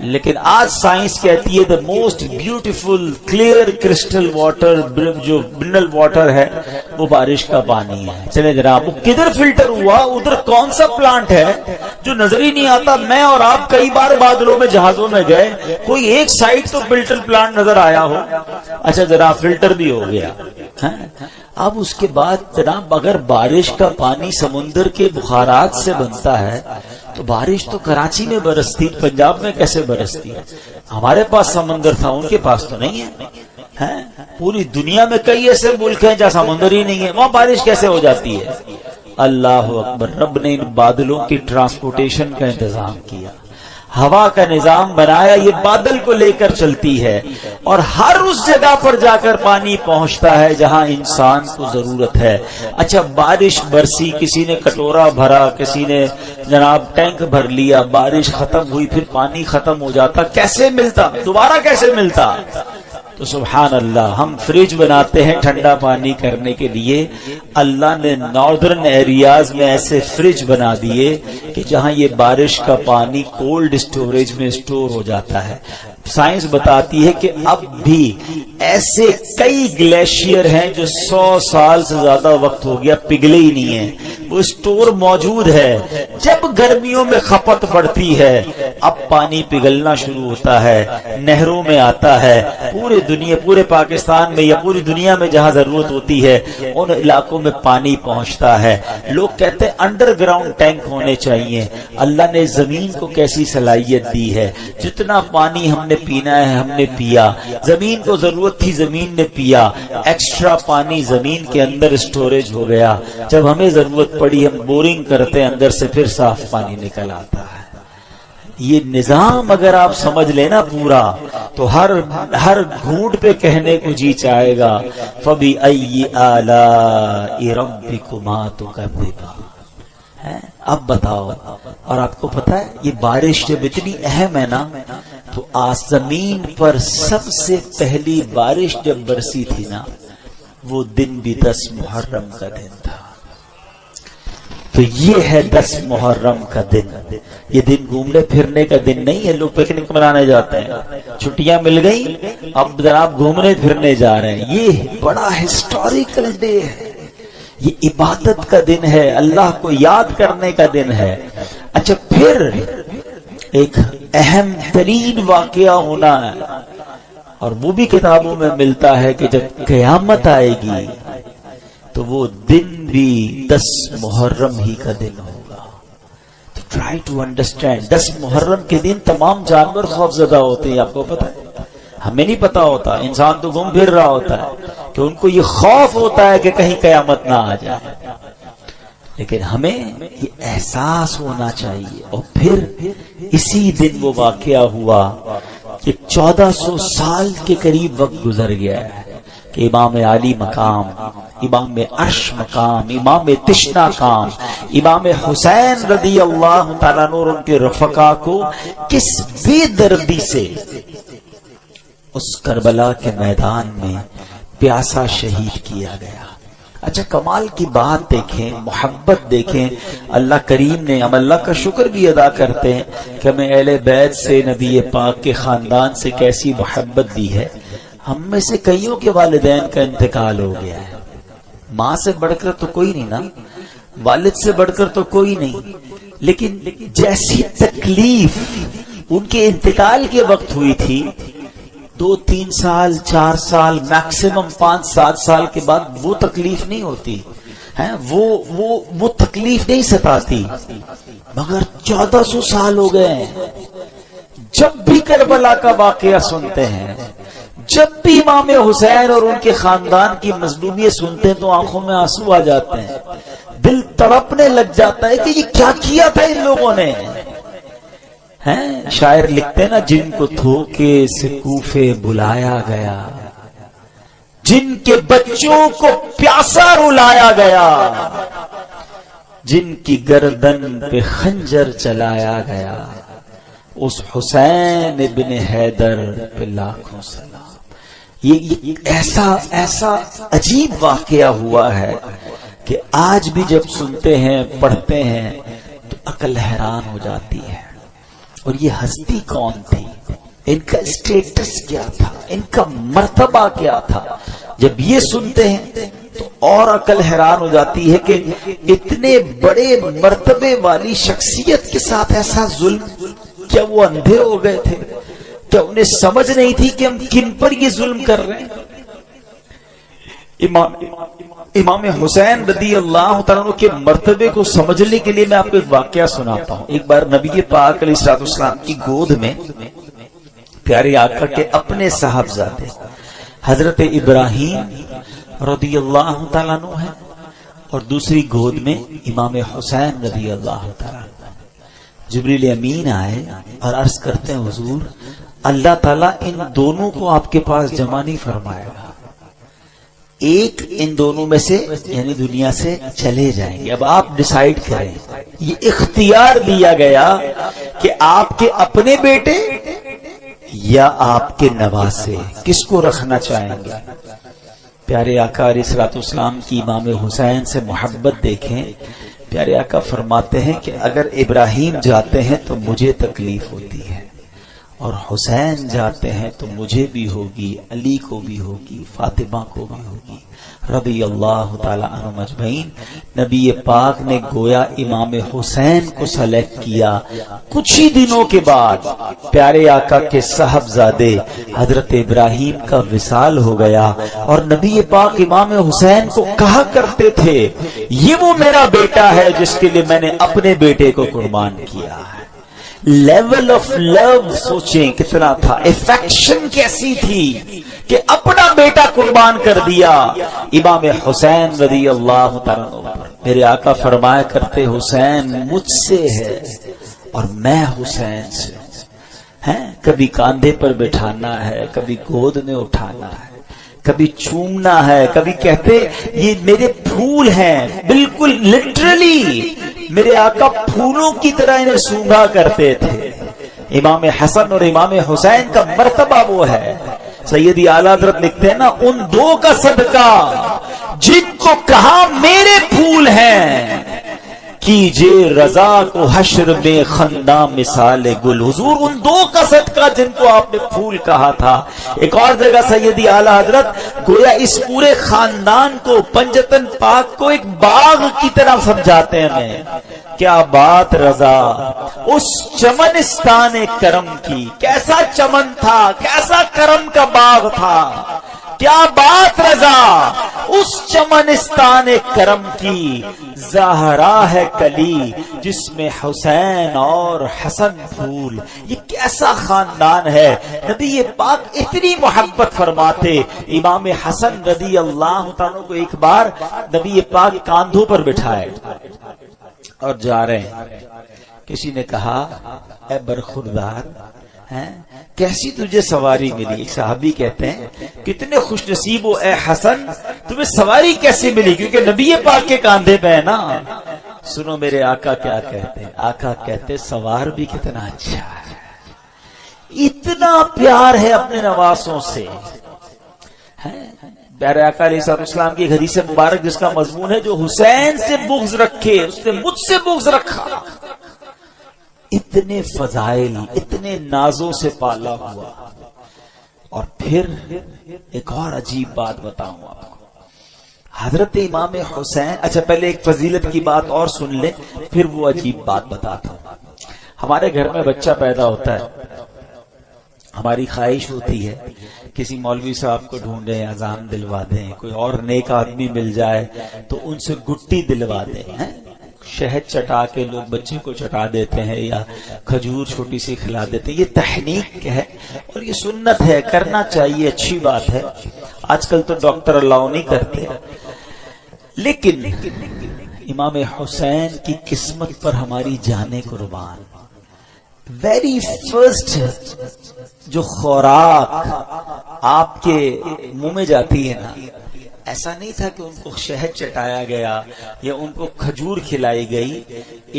لیکن آج سائنس کہتی ہے the most beautiful clear crystal water جو منرل واٹر ہے وہ بارش کا پانی ہے. چلے جناب وہ کدھر فلٹر ہوا, ادھر کون سا پلانٹ ہے جو نظر ہی نہیں آتا. میں اور آپ کئی بار بادلوں میں جہازوں میں گئے, کوئی ایک سائڈ تو فلٹر پلانٹ نظر آیا ہو. اچھا جناب فلٹر بھی ہو گیا. اب اس کے بعد جناب اگر بارش کا پانی سمندر کے بخارات سے بنتا ہے تو بارش تو کراچی میں برستی, پنجاب میں کیسے برستی؟ ہمارے پاس سمندر تھا, ان کے پاس تو نہیں ہے. پوری دنیا میں کئی ایسے ملک ہیں جہاں سمندر ہی نہیں ہے, وہاں بارش کیسے ہو جاتی ہے؟ اللہ اکبر. رب نے ان بادلوں کی ٹرانسپورٹیشن کا انتظام کیا, ہوا کا نظام بنایا, یہ بادل کو لے کر چلتی ہے اور ہر اس جگہ پر جا کر پانی پہنچتا ہے جہاں انسان کو ضرورت ہے. اچھا بارش برسی, کسی نے کٹورا بھرا, کسی نے جناب ٹینک بھر لیا, بارش ختم ہوئی, پھر پانی ختم ہو جاتا, کیسے ملتا, دوبارہ کیسے ملتا؟ تو سبحان اللہ, ہم فریج بناتے ہیں ٹھنڈا پانی کرنے کے لیے, اللہ نے ناردرن ایریاز میں ایسے فریج بنا دیے کہ جہاں یہ بارش کا پانی کولڈ اسٹوریج میں اسٹور ہو جاتا ہے. سائنس بتاتی ہے کہ اب بھی ایسے کئی گلیشیئر ہیں جو 100 سال سے زیادہ وقت ہو گیا پگھلے ہی نہیں ہیں, وہ اسٹور موجود ہے. جب گرمیوں میں کھپت بڑھتی ہے اب پانی پگھلنا شروع ہوتا ہے, نہروں میں آتا ہے, پورے پاکستان میں یا پوری دنیا میں جہاں ضرورت ہوتی ہے ان علاقوں میں پانی پہنچتا ہے. لوگ کہتے ہیں انڈر گراؤنڈ ٹینک ہونے چاہیے. اللہ نے زمین کو کیسی صلاحیت دی ہے, جتنا پانی ہم نے پینا ہے ہم نے پیا, زمین کو ضرورت تھی زمین نے پیا, ایکسٹرا پانی زمین کے اندر اسٹوریج ہو گیا, جب ہمیں ضرورت پڑی ہم بورنگ کرتے ہیں, اندر سے پھر صاف پانی نکل آتا ہے. یہ نظام اگر آپ سمجھ لینا پورا تو ہر گھونٹ پہ کہنے کو جی چاہے گا فَبِأَيِّ آلَاءِ رَبِّكُمَا تُكَذِّبَانِ. اب بتاؤ, اور آپ کو پتا ہے یہ بارش جب اتنی اہم ہے نا, تو زمین پر سب سے پہلی بارش جب برسی تھی نا وہ دن بھی 10 محرم کا دن تھا. تو یہ ہے 10 محرم کا دن. یہ دن گھومنے پھرنے کا دن نہیں ہے, لوگ پکنک منانے جاتے ہیں, چھٹیاں مل گئی اب جناب گھومنے پھرنے جا رہے ہیں. یہ بڑا ہسٹوریکل ڈے ہے, یہ عبادت کا دن ہے, اللہ کو یاد کرنے کا دن ہے. اچھا پھر ایک اہم ترین واقعہ ہونا ہے, اور وہ بھی کتابوں میں ملتا ہے کہ جب قیامت آئے گی تو وہ دن بھی 10 محرم ہی کا دن ہوگا. تو ٹرائی ٹو انڈرسٹینڈ, 10 محرم کے دن تمام جانور خوف زدہ ہوتے ہیں, آپ کو پتا ہے, ہمیں نہیں پتا ہوتا, انسان تو گھوم پھر رہا ہوتا ہے کہ ان کو یہ خوف ہوتا ہے کہ کہیں قیامت نہ آ جائے, لیکن ہمیں یہ احساس ہونا چاہیے. اور پھر اسی دن وہ واقعہ ہوا کہ 1400 سال کے قریب وقت گزر گیا ہے کہ امام علی مقام, امام عرش مقام, امام تشنا کام, امام حسین رضی اللہ تعالیٰ عنہ ان کے رفقا کو کس بے دردی سے اس کربلا کے میدان میں پیاسا شہید کیا گیا. اچھا کمال کی بات دیکھیں, محبت دیکھیں, اللہ کریم نے, ہم اللہ کا شکر بھی ادا کرتے ہیں کہ ہمیں اہل بیت سے, نبی پاک کے خاندان سے کیسی محبت دی ہے. ہم میں سے کئیوں کے والدین کا انتقال ہو گیا ہے, ماں سے بڑھ کر تو کوئی نہیں نا, والد سے بڑھ کر تو کوئی نہیں, لیکن جیسی تکلیف ان کے انتقال کے وقت ہوئی تھی 2-3 سال 4 سال میکسیمم 5-7 سال کے بعد وہ تکلیف نہیں ہوتی ہے, وہ تکلیف نہیں ستاتی. مگر 1400 سال ہو گئے ہیں, جب بھی کربلا کا واقعہ سنتے ہیں, جب بھی امام حسین اور ان کے خاندان کی مظلومیت سنتے ہیں تو آنکھوں میں آنسو آ جاتے ہیں، دل تڑپنے لگ جاتا ہے کہ یہ کیا کیا تھا ان لوگوں نے. شاعر لکھتے ہیں نا، جن کو دھوکے سے کوفے بلایا گیا، جن کے بچوں کو پیاسا رلایا گیا، جن کی گردن پہ خنجر چلایا گیا، اس حسین ابن حیدر پہ لاکھوں سلام. یہ ایسا عجیب واقعہ ہوا ہے کہ آج بھی جب سنتے ہیں پڑھتے ہیں تو عقل حیران ہو جاتی ہے. اور یہ ہستی کون تھی، ان کا اسٹیٹس کیا تھا، ان کا مرتبہ کیا تھا. جب یہ سنتے ہیں تو اور عقل حیران ہو جاتی ہے کہ اتنے بڑے مرتبے والی شخصیت کے ساتھ ایسا ظلم. کیا وہ اندھے ہو گئے تھے؟ کیا انہیں سمجھ نہیں تھی کہ ہم کن پر یہ ظلم کر رہے ہیں؟ امام حسین رضی اللہ تعالیٰ عنہ کے مرتبے کو سمجھنے کے لیے میں آپ کو ایک واقعہ سناتا ہوں. ایک بار نبی پاک علیہ الصلوۃ والسلام کی گود میں پیارے آقا کے اپنے صاحبزادے حضرت ابراہیم رضی اللہ تعالیٰ عنہ ہے، اور دوسری گود میں امام حسین رضی اللہ تعالیٰ عنہ. جبریل امین آئے اور عرض کرتے ہیں حضور اللہ تعالیٰ ان دونوں کو آپ کے پاس جمع نہیں فرمائے گا، ایک ان دونوں میں سے یعنی دنیا سے چلے جائیں گے. اب آپ ڈیسائیڈ کریں. یہ اختیار دیا گیا کہ آپ کے اپنے بیٹے یا آپ کے نواسے، کس کو رکھنا چاہیں گے؟ پیارے آقا علیہ الصلوۃ والسلام کی امام حسین سے محبت دیکھیں. پیارے آقا فرماتے ہیں کہ اگر ابراہیم جاتے ہیں تو مجھے تکلیف ہوتی ہے، اور حسین جاتے ہیں تو مجھے بھی ہوگی، علی کو بھی ہوگی، فاطمہ کو بھی ہوگی رضی اللہ تعالی عنہم اجمعین. نبی پاک نے گویا امام حسین کو سلیکٹ کیا. کچھ ہی دنوں کے بعد پیارے آقا کے صاحبزادے حضرت ابراہیم کا وصال ہو گیا، اور نبی پاک امام حسین کو کہا کرتے تھے یہ وہ میرا بیٹا ہے جس کے لیے میں نے اپنے بیٹے کو قربان کیا ہے. لیول آف لو سوچیں کتنا تھا، افیکشن کیسی تھی کہ اپنا بیٹا قربان کر دیا امام حسین رضی اللہ تعالیٰ عنہ. میرے آقا فرمایا کرتے حسین مجھ سے ہے اور میں حسین سے. کبھی کاندھے پر بٹھانا ہے، کبھی گود میں اٹھانا ہے، کبھی چومنا ہے، کبھی کہتے یہ میرے پھول ہیں. بالکل لٹرلی میرے آقا پھولوں کی طرح انہیں سونگا کرتے تھے. امام حسن اور امام حسین کا مرتبہ وہ ہے. سیدی اعلیٰ حضرت لکھتے ہیں نا، ان دو کا صدقہ جن کو کہا میرے پھول ہیں، کیجئے رضا کو حشر میں خندہ مثال گل. حضور ان دو کا صدقہ جن کو آپ نے پھول کہا تھا. ایک اور جگہ سیدی اعلیٰ حضرت گویا اس پورے خاندان کو، پنجتن پاک کو ایک باغ کی طرح سمجھاتے ہیں. کیا بات رضا اس چمنستان کرم کی، کیسا چمن تھا، کیسا کرم کا باغ تھا. کیا بات رضا اس چمنستان کرم کی، زہرا ہے کلی جس میں حسین اور حسن پھول. یہ کیسا خاندان ہے. نبی پاک اتنی محبت فرماتے. امام حسن رضی اللہ تعالیٰ کو ایک بار نبی پاک کاندھوں پر بٹھائے اور جا رہے ہیں. کسی نے کہا اے برخوردار کیسی تجھے سواری ملی؟ ایک صحابی کہتے ہیں کتنے خوش نصیب ہو اے حسن، تمہیں سواری کیسے ملی؟ کیونکہ نبی پاک کے کاندھے پہ ہے نا. سنو میرے آقا کیا کہتے ہیں. آقا کہتے سوار بھی کتنا اچھا ہے، اتنا پیار ہے اپنے نواسوں سے. پیارے آقا علیہ السلام کی حدیث مبارک جس کا مضمون ہے جو حسین سے بغض رکھے اس نے مجھ سے بغض رکھا. اتنے فضائل، اتنے نازوں سے پالا ہوا. اور پھر ایک اور عجیب بات بتاؤں آپ کو. حضرت امام حسین، اچھا پہلے ایک فضیلت کی بات اور سن لیں پھر وہ عجیب بات بتاتا ہوں. ہمارے گھر میں بچہ پیدا ہوتا ہے، ہماری خواہش ہوتی ہے کسی مولوی صاحب کو ڈھونڈیں، اذان دلوا دیں، کوئی اور نیک آدمی مل جائے تو ان سے گٹی دلوا دیں. شہد چٹا کے لوگ بچے کو چٹا دیتے ہیں یا کھجور چھوٹی سی کھلا دیتے ہیں. یہ تحنیک ہے اور یہ سنت ہے, کرنا چاہیے, اچھی بات ہے. آج کل تو ڈاکٹر الاؤ نہیں کرتے, لیکن امام حسین کی قسمت پر ہماری جانیں قربان. ویری فرسٹ جو خوراک آپ کے منہ میں جاتی ہے نا, ایسا نہیں تھا کہ ان کو شہد چٹایا گیا یا ان کو کھجور کھلائی گئی.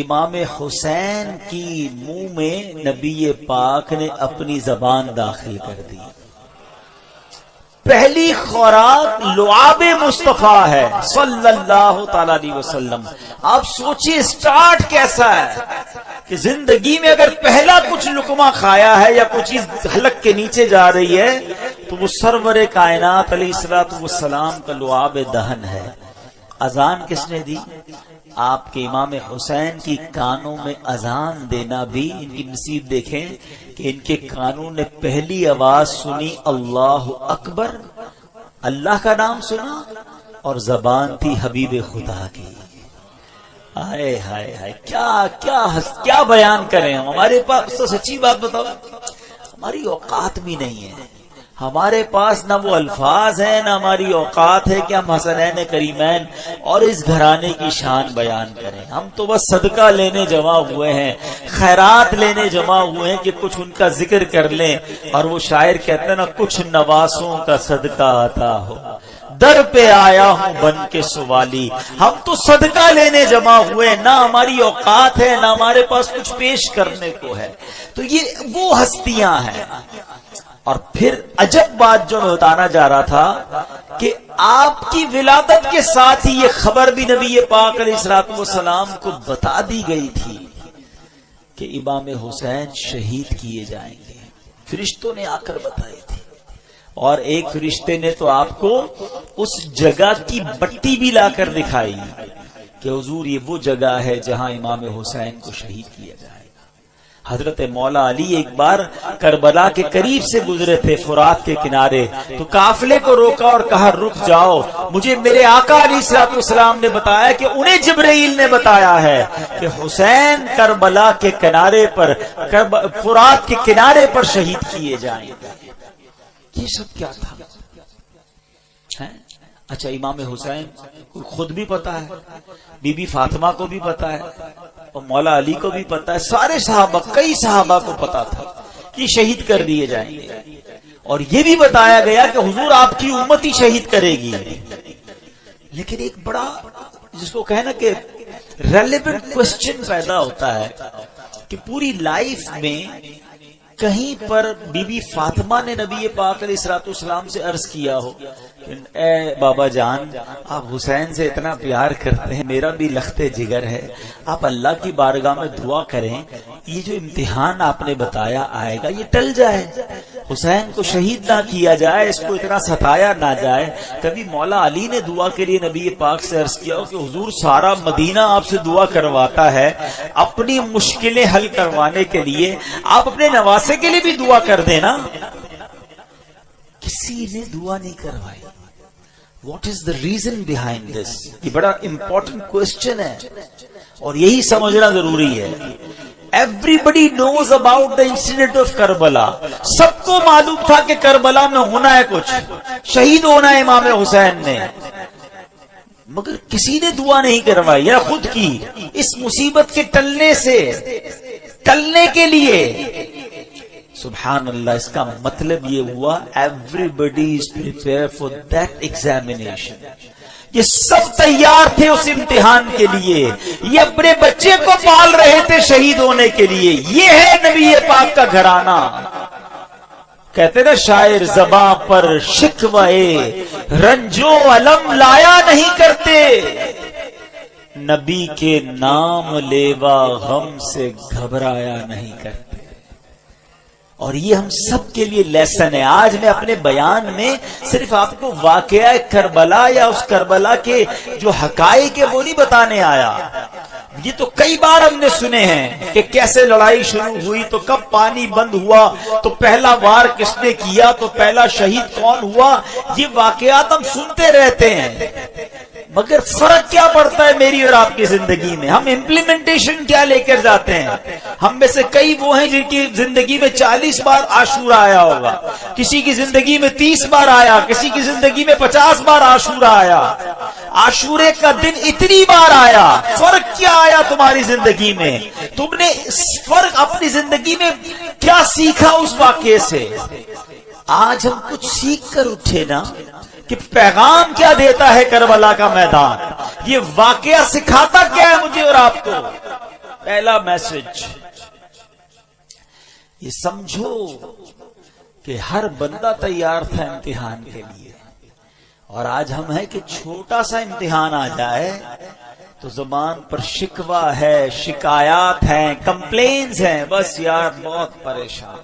امام حسین کی منہ میں نبی پاک نے اپنی زبان داخل کر دی. پہلی خوراک لعاب مصطفیٰ ہے صلی اللہ تعالی علیہ وسلم. آپ سوچئے سٹارٹ کیسا ہے کہ زندگی میں اگر پہلا کچھ لقمہ کھایا ہے یا کوئی چیز حلق کے نیچے جا رہی ہے تو وہ سرور کائنات علیہ الصلوۃ والسلام کا لعاب دہن ہے. اذان کس نے دی؟ آپ کے امام حسین کی کانوں میں اذان دینا بھی ان کی نصیب. دیکھیں کہ ان کے کانوں نے پہلی آواز سنی اللہ اکبر, اللہ کا نام سنا, اور زبان تھی حبیب خدا کی. ہائے ہائے ہائے, کیا بیان کریں ہم. ہمارے پاس تو سچی بات بتاؤ, ہماری اوقات بھی نہیں ہے. ہمارے پاس نہ وہ الفاظ ہیں نہ ہماری اوقات ہے کہ ہم حسنین کریمین اور اس گھرانے کی شان بیان کریں. ہم تو بس صدقہ لینے جمع ہوئے ہیں, خیرات لینے جمع ہوئے ہیں کہ کچھ ان کا ذکر کر لیں. اور وہ شاعر کہتے ہیں نا, کچھ نواسوں کا صدقہ عطا ہو, در پہ آیا ہوں بن کے سوالی. ہم تو صدقہ لینے جمع ہوئے, نہ ہماری اوقات ہے نہ ہمارے پاس کچھ پیش کرنے کو ہے. تو یہ وہ ہستیاں ہیں. اور پھر عجب بات جو میں بتانا جا رہا تھا کہ آپ کی ولادت کے ساتھ ہی یہ خبر بھی نبی پاک علیہ الصلوۃ والسلام کو بتا دی گئی تھی کہ امام حسین شہید کیے جائیں گے. فرشتوں نے آ کر بتائی تھی, اور ایک فرشتے نے تو آپ کو اس جگہ کی بٹی بھی لا کر دکھائی کہ حضور یہ وہ جگہ ہے جہاں امام حسین کو شہید کیا جائے. حضرت مولا علی ایک بار کربلا کے قریب سے گزرے تھے, فرات کے کنارے, تو قافلے کو روکا اور کہا رک جاؤ, مجھے میرے آقا علیہ الصلوۃ والسلام نے بتایا کہ انہیں جبرائیل نے بتایا ہے کہ حسین کربلا کے کنارے پر, فرات کے کنارے پر شہید کیے جائیں. یہ سب کیا تھا؟ اچھا, امام حسین کو خود بھی پتا ہے, بی بی فاطمہ کو بھی پتا ہے, اور مولا علی کو بھی پتا ہے, سارے صحابہ, کئی صحابہ کو پتا تھا کہ شہید کر دیے جائیں گے. اور یہ بھی بتایا گیا کہ حضور آپ کی امت ہی شہید کرے گی. لیکن ایک بڑا جس کو کہنا کہ ریلیونٹ کوسچن پیدا ہوتا ہے کہ پوری لائف میں کہیں پر بی بی فاطمہ نے نبی پاک علیہ الصلوۃ والسلام سے عرض کیا ہو اے بابا جان, آپ حسین سے اتنا پیار کرتے ہیں, میرا بھی لخت جگر ہے, آپ اللہ کی بارگاہ میں دعا کریں یہ جو امتحان آپ نے بتایا آئے گا یہ ٹل جائے, حسین کو شہید نہ کیا جائے, اس کو اتنا ستایا نہ جائے. کبھی مولا علی نے دعا کے لیے نبی پاک سے عرض کیا ہو کہ حضور سارا مدینہ آپ سے دعا کرواتا ہے, اپنی مشکلیں حل کروانے کے لیے آپ اپنے نواسے کے لیے بھی دعا کر دینا. کسی نے دعا نہیں کروائی. What is the reason behind this? یہ بڑا امپورٹنٹ کوسچن ہے اور یہی سمجھنا ضروری ہے. Everybody knows about the incident of Karbala. سب کو معلوم تھا کہ کربلا میں ہونا ہے کچھ, شہید ہونا ہے امام حسین نے, مگر کسی نے دعا نہیں کروائی یا خود کی اس مصیبت کے ٹلنے کے لیے. سبحان اللہ, اس کا مطلب یہ ہوا everybody is prepared for that examination. یہ سب تیار تھے اس امتحان کے لیے, یہ اپنے بچے کو پال رہے تھے شہید ہونے کے لیے. یہ ہے نبی پاک کا گھرانہ. کہتے نا شاعر, زباں پر شکوے رنجو علم لایا نہیں کرتے, نبی کے نام لیوا غم سے گھبرایا نہیں کرتے. اور یہ ہم سب کے لیے لیسن ہے. آج میں اپنے بیان میں صرف آپ کو واقعہ کربلا یا اس کربلا کے جو حقائق ہے وہ نہیں بتانے آیا. یہ تو کئی بار ہم نے سنے ہیں کہ کیسے لڑائی شروع ہوئی, تو کب پانی بند ہوا, تو پہلا وار کس نے کیا, تو پہلا شہید کون ہوا. یہ واقعات ہم سنتے رہتے ہیں, مگر فرق کیا پڑتا ہے میری اور آپ کی زندگی میں؟ ہم امپلیمنٹیشن کیا لے کر جاتے ہیں؟ ہم میں سے کئی وہ ہیں جن کی زندگی میں 40 بار عاشورہ آیا ہوگا، کسی کی زندگی میں 30 بار آیا، کسی کی زندگی میں 50 بار عاشورہ آیا۔ عاشورے کا دن اتنی بار آیا، فرق کیا آیا تمہاری زندگی میں؟ تم نے فرق اپنی زندگی میں کیا سیکھا اس واقعے سے؟ آج ہم کچھ سیکھ کر اٹھے نا کہ پیغام کیا دیتا ہے کربلا کا میدان، یہ واقعہ سکھاتا کیا ہے مجھے اور آپ کو؟ پہلا میسج یہ سمجھو کہ ہر بندہ تیار تھا امتحان کے لیے، اور آج ہم ہے کہ چھوٹا سا امتحان آ جائے تو زبان پر شکوہ ہے، شکایات ہیں، کمپلینز ہیں، بس یار بہت پریشان،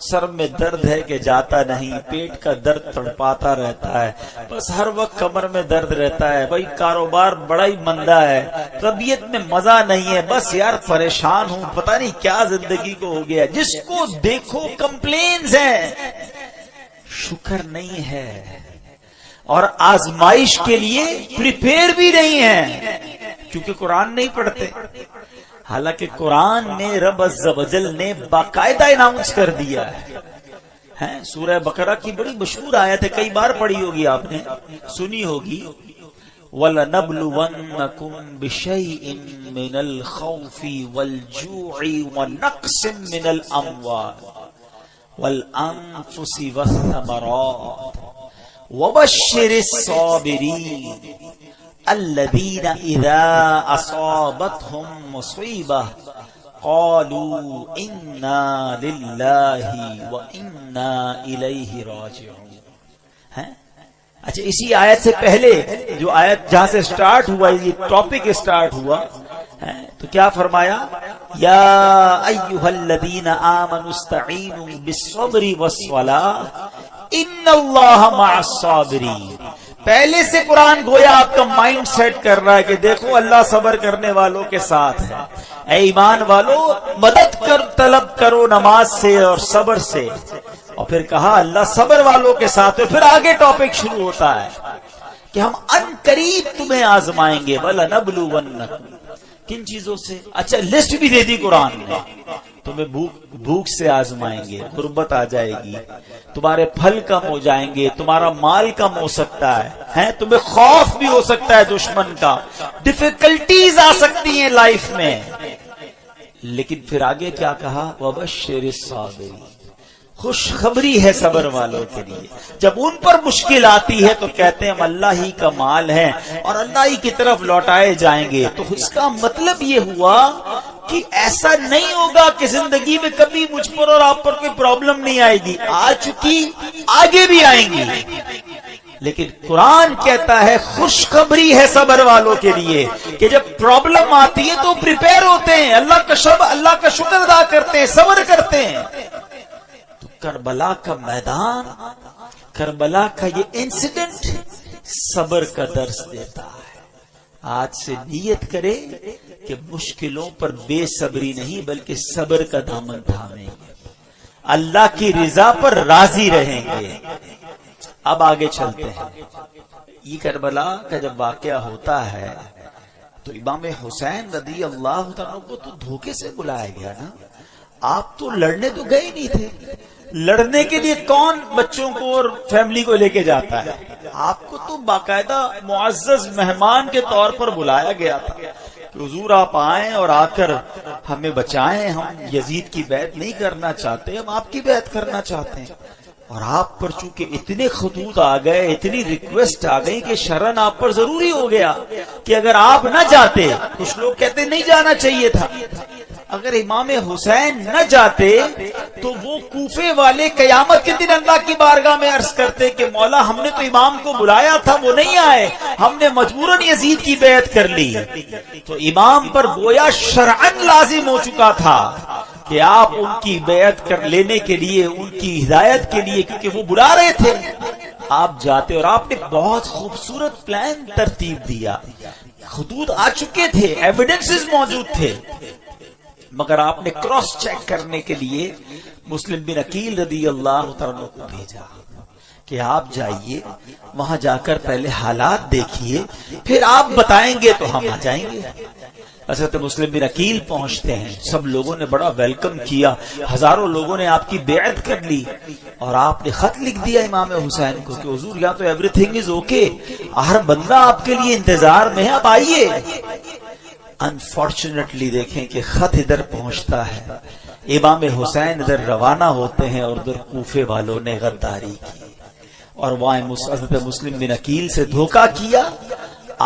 سر میں درد ہے کہ جاتا نہیں، پیٹ کا درد تڑپاتا رہتا ہے، بس ہر وقت کمر میں درد رہتا ہے، بھائی کاروبار بڑا ہی مندہ ہے، طبیعت میں مزہ نہیں ہے، بس یار پریشان ہوں، پتہ نہیں کیا زندگی کو ہو گیا۔ جس کو دیکھو کمپلینز ہیں، شکر نہیں ہے، اور آزمائش کے لیے پریپیئر بھی نہیں ہے، کیونکہ قرآن نہیں پڑھتے۔ حالانکہ قرآن میں رب عز و جل نے باقاعدہ اناؤنس کر دیا ہے۔ سورہ بقرہ کی بڑی مشہور آیت ہے، کئی بار پڑھی ہوگی آپ نے، سنی ہوگی، وَلَنَبْلُوَنَّكُمْ بِشَيْءٍ مِّنَ الْخَوْفِ وَالْجُوعِ وَنَقْصٍ مِّنَ الْأَمْوَالِ وَالْأَنفُسِ وَالثَّمَرَاتِ وَبَشِّرِ الصَّابِرِينَ الذين اذا اصابتهم مصيبه قالوا انا لله وانا اليه راجعون۔ اچھا، اسی آیت سے پہلے جو آیت جہاں سے سٹارٹ ہوا، یہ ٹاپک سٹارٹ ہوا، تو کیا فرمایا؟ یا ایھا الذین آمنوا استعینوا بالصبر والصلاۃ ان اللہ مع الصابرین۔ پہلے سے قرآن گویا آپ کا مائنڈ سیٹ کر رہا ہے کہ دیکھو اللہ صبر کرنے والوں کے ساتھ ہے، اے ایمان والو مدد کر طلب کرو نماز سے اور صبر سے، اور پھر کہا اللہ صبر والوں کے ساتھ ہے۔ پھر آگے ٹاپک شروع ہوتا ہے کہ ہم ان قریب تمہیں آزمائیں گے، وَلَنَبْلُوَنَّكُمْ، کن چیزوں سے؟ اچھا لسٹ بھی دے دی قرآن نے، تمہیں بھوک سے آزمائیں گے، غربت آ جائے گی، تمہارے پھل کم ہو جائیں گے، تمہارا مال کم ہو سکتا ہے، تمہیں خوف بھی ہو سکتا ہے دشمن کا، ڈیفیکلٹیز آ سکتی ہیں لائف میں، لیکن پھر آگے کیا کہا؟ وَبَشِّرِ الصَّابِرِينَ، خوشخبری ہے صبر والوں کے لیے۔ جب ان پر مشکل آتی ہے تو کہتے ہیں ہم اللہ ہی کا مال ہے اور اللہ ہی کی طرف لوٹائے جائیں گے۔ تو اس کا مطلب یہ ہوا کہ ایسا نہیں ہوگا کہ زندگی میں کبھی مجھ پر اور آپ پر کوئی پرابلم نہیں آئے گی، آ چکی، آگے بھی آئیں گی، لیکن قرآن کہتا ہے خوشخبری ہے صبر والوں کے لیے کہ جب پرابلم آتی ہے تو پریپیئر ہوتے ہیں، اللہ کا شکر ادا کرتے ہیں، صبر کرتے ہیں۔ کربلا کا میدان، کربلا کا یہ انسیڈنٹ صبر کا درس دیتا ہے۔ آج سے نیت کرے کہ مشکلوں پر بے صبری نہیں بلکہ صبر کا دامن تھامیں گے، اللہ کی رضا پر راضی رہیں گے۔ اب آگے چلتے ہیں۔ یہ کربلا کا جب واقعہ ہوتا ہے تو امام حسین رضی اللہ عنہ کو تو دھوکے سے بلایا گیا نا، آپ تو لڑنے تو گئے نہیں تھے، لڑنے کے لیے کون بچوں کو اور فیملی کو لے کے جاتا ہے؟ آپ کو تو باقاعدہ معزز مہمان کے طور پر بلایا گیا تھا کہ حضور آپ آئیں اور آ کر ہمیں بچائیں، ہم یزید کی بیعت نہیں کرنا چاہتے، ہم آپ کی بیعت کرنا چاہتے ہیں۔ اور آپ پر چونکہ اتنے خطوط آ گئے، اتنی ریکویسٹ آ گئی کہ شرن آپ پر ضروری ہو گیا کہ اگر آپ نہ جاتے، کچھ لوگ کہتے نہیں جانا چاہیے تھا، اگر امام حسین نہ جاتے تو وہ کوفے والے قیامت کے دن اللہ کی بارگاہ میں عرض کرتے کہ مولا ہم نے تو امام کو بلایا تھا، وہ نہیں آئے، ہم نے مجبوراً یزید کی بیعت کر لی۔ تو امام پر گویا شرعاً لازم ہو چکا تھا کہ آپ ان کی بیعت کر لینے کے لیے، ان کی ہدایت کے لیے، کیونکہ وہ بلا رہے تھے، آپ جاتے، اور آپ نے بہت خوبصورت پلان ترتیب دیا، خطوط آ چکے تھے، ایویڈنسز موجود تھے، مگر آپ نے کراس چیک کرنے کے لیے مسلم بن عقیل رضی اللہ تعالیٰ کو بھیجا کہ آپ جائیے وہاں جا کر پہلے حالات دیکھیے، پھر آپ بتائیں گے تو ہم آ جائیں گے۔ حضرت مسلم بن عقیل پہنچتے ہیں، سب لوگوں نے بڑا ویلکم کیا، ہزاروں لوگوں نے آپ کی بیعت کر لی، اور آپ نے خط لکھ دیا امام حسین کو کہ حضور یا تو ایوری تھنگ از اوکے، ہر بندہ آپ کے لیے انتظار میں ہے، آپ آئیے۔ انفارچونیٹلی دیکھیں کہ خط ادھر پہنچتا ہے، امام حسین ادھر روانہ ہوتے ہیں اور ادھر کوفے والوں نے غداری کی اور وہاں حضرت مسلم بن عقیل سے دھوکہ کیا،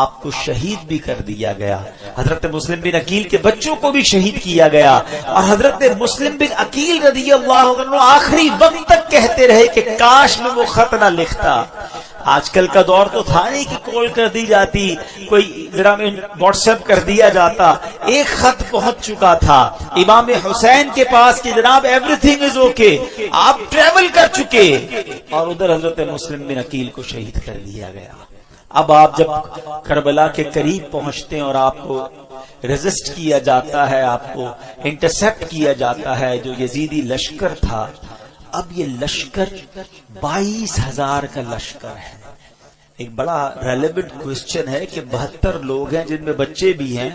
آپ کو شہید بھی کر دیا گیا۔ حضرت مسلم بن عقیل کے بچوں کو بھی شہید کیا گیا، اور حضرت مسلم بن عقیل رضی اللہ عنہ آخری وقت تک کہتے رہے کہ کاش میں وہ خط نہ لکھتا۔ آج کل کا دور تو تھا نہیں کہ کال کر دی جاتی، کوئی ذرا واٹس ایپ کر دیا جاتا، ایک خط پہنچ چکا تھا امام حسین کے پاس کہ جناب ایوری تھنگ از اوکے، آپ ٹریول کر چکے، اور ادھر حضرت مسلم بن عقیل کو شہید کر دیا گیا۔ اب آپ جب کربلا کے قریب پہنچتے ہیں اور آپ کو ریزسٹ کیا جاتا ہے، آپ کو انٹرسپٹ کیا جاتا ہے، جو یزیدی لشکر تھا، اب یہ لشکر 22,000 کا لشکر ہے۔ ایک بڑا ریلیونٹ کوسچن ہے کہ 72 لوگ ہیں جن میں بچے بھی ہیں،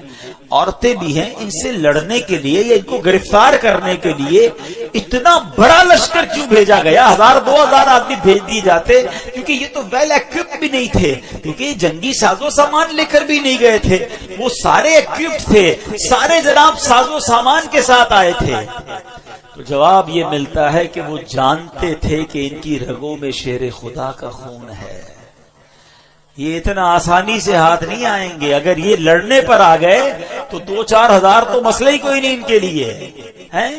عورتیں بھی ہیں، ان سے لڑنے کے لیے یا ان کو گرفتار کرنے کے لیے اتنا بڑا لشکر کیوں بھیجا گیا؟ 1000-2000 آدمی بھیج دیے جاتے، کیونکہ یہ تو ویل ایکوپڈ بھی نہیں تھے، کیونکہ یہ جنگی ساز و سامان لے کر بھی نہیں گئے تھے، وہ سارے ایکوپڈ تھے، سارے جناب ساز و سامان کے ساتھ آئے تھے۔ تو جواب یہ ملتا ہے کہ وہ جانتے تھے کہ ان کی رگوں میں شیر خدا کا خون ہے، یہ اتنا آسانی سے ہاتھ نہیں آئیں گے، اگر یہ لڑنے پر آ گئے تو 2-4 ہزار تو مسئلہ ہی کوئی نہیں ان کے لیے ہے۔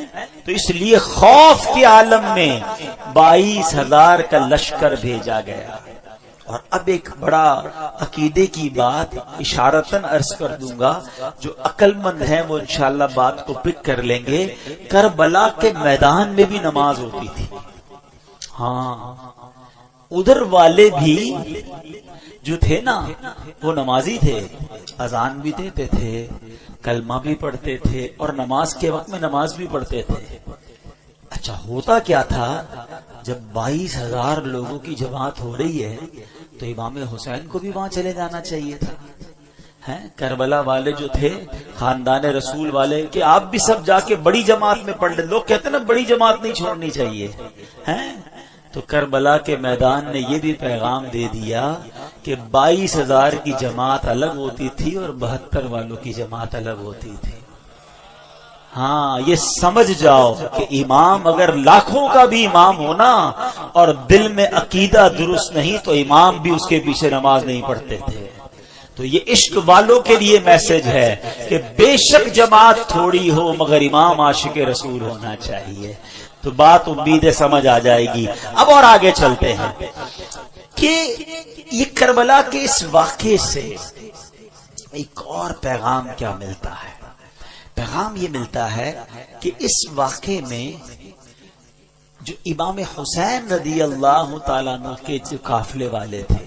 تو اس لیے خوف کے عالم میں 22,000 کا لشکر بھیجا گیا۔ اور اب ایک بڑا عقیدے کی بات اشارتاً عرض کر دوں گا، جو عقل مند ہیں وہ انشاءاللہ بات کو پک کر لیں گے۔ کربلا کے میدان میں بھی نماز ہوتی تھی، ہاں ادھر والے بھی جو تھے نا وہ نمازی تھے، اذان بھی دیتے تھے، کلمہ بھی پڑھتے تھے، اور نماز کے وقت میں نماز بھی پڑھتے تھے۔ اچھا ہوتا کیا تھا، جب 22,000 لوگوں کی جماعت ہو رہی ہے تو امام حسین کو بھی وہاں چلے جانا چاہیے تھا۔ کربلا والے جو تھے، خاندان رسول والے، کہ آپ بھی سب جا کے بڑی جماعت میں پڑھ لیں، لوگ کہتے ہیں نا بڑی جماعت نہیں چھوڑنی چاہیے، تو کربلا کے میدان نے یہ بھی پیغام دے دیا کہ 22,000 کی جماعت الگ ہوتی تھی اور 72 والوں کی جماعت الگ ہوتی تھی۔ ہاں یہ سمجھ جاؤ کہ امام اگر لاکھوں کا بھی امام ہونا اور دل میں عقیدہ درست نہیں تو امام بھی اس کے پیچھے نماز نہیں پڑھتے تھے۔ تو یہ عشق والوں کے لیے میسج ہے کہ بے شک جماعت تھوڑی ہو مگر امام عاشق رسول ہونا چاہیے۔ تو بات امید ہے سمجھ آ جائے گی۔ اب اور آگے چلتے ہیں کہ یہ کربلا کے اس واقعے سے ایک اور پیغام کیا ملتا ہے۔ پیغام یہ ملتا ہے کہ اس واقعے میں جو امام حسین رضی اللہ تعالیٰ عنہ کے جو قافلے والے تھے،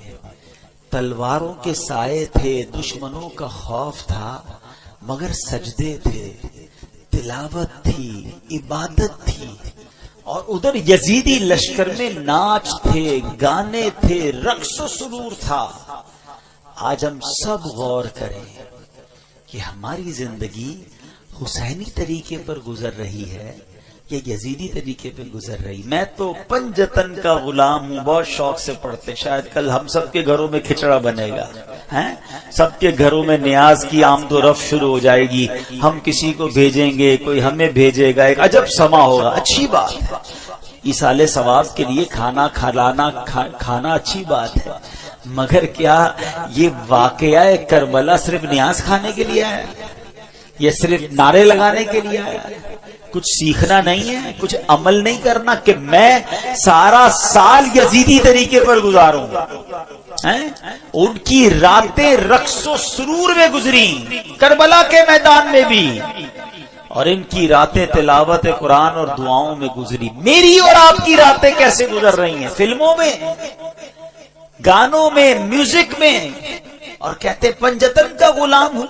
تلواروں کے سائے تھے، دشمنوں کا خوف تھا، مگر سجدے تھے، تلاوت تھی، عبادت تھی، اور ادھر یزیدی لشکر میں ناچ تھے، گانے تھے، رقص و سرور تھا۔ آج ہم سب غور کریں کہ ہماری زندگی حسینی طریقے پر گزر رہی ہے یا یزیدی طریقے پر گزر رہی۔ میں تو پنجتن کا غلام ہوں، بہت شوق سے پڑھتے، شاید کل ہم سب کے گھروں میں کھچڑا بنے گا، سب کے گھروں میں نیاز کی آمد و رفت شروع ہو جائے گی، ہم کسی کو بھیجیں گے، کوئی ہمیں بھیجے گا، ایک عجب سما ہوگا۔ اچھی بات ہے، ایصال ثواب کے لیے کھانا کھانا اچھی بات ہے، مگر کیا یہ واقعہ کربلا صرف نیاز کھانے کے لیے ہے؟ یہ صرف نعرے لگانے کے لیے آیا ہے؟ کچھ سیکھنا نہیں ہے، کچھ عمل نہیں کرنا کہ میں سارا سال یزیدی طریقے پر گزاروں؟ ان کی راتیں رقص و سرور میں گزری کربلا کے میدان میں بھی، اور ان کی راتیں تلاوت قرآن اور دعاؤں میں گزری۔ میری اور آپ کی راتیں کیسے گزر رہی ہیں؟ فلموں میں، گانوں میں، میوزک میں، اور کہتے پنجتن کا غلام ہوں.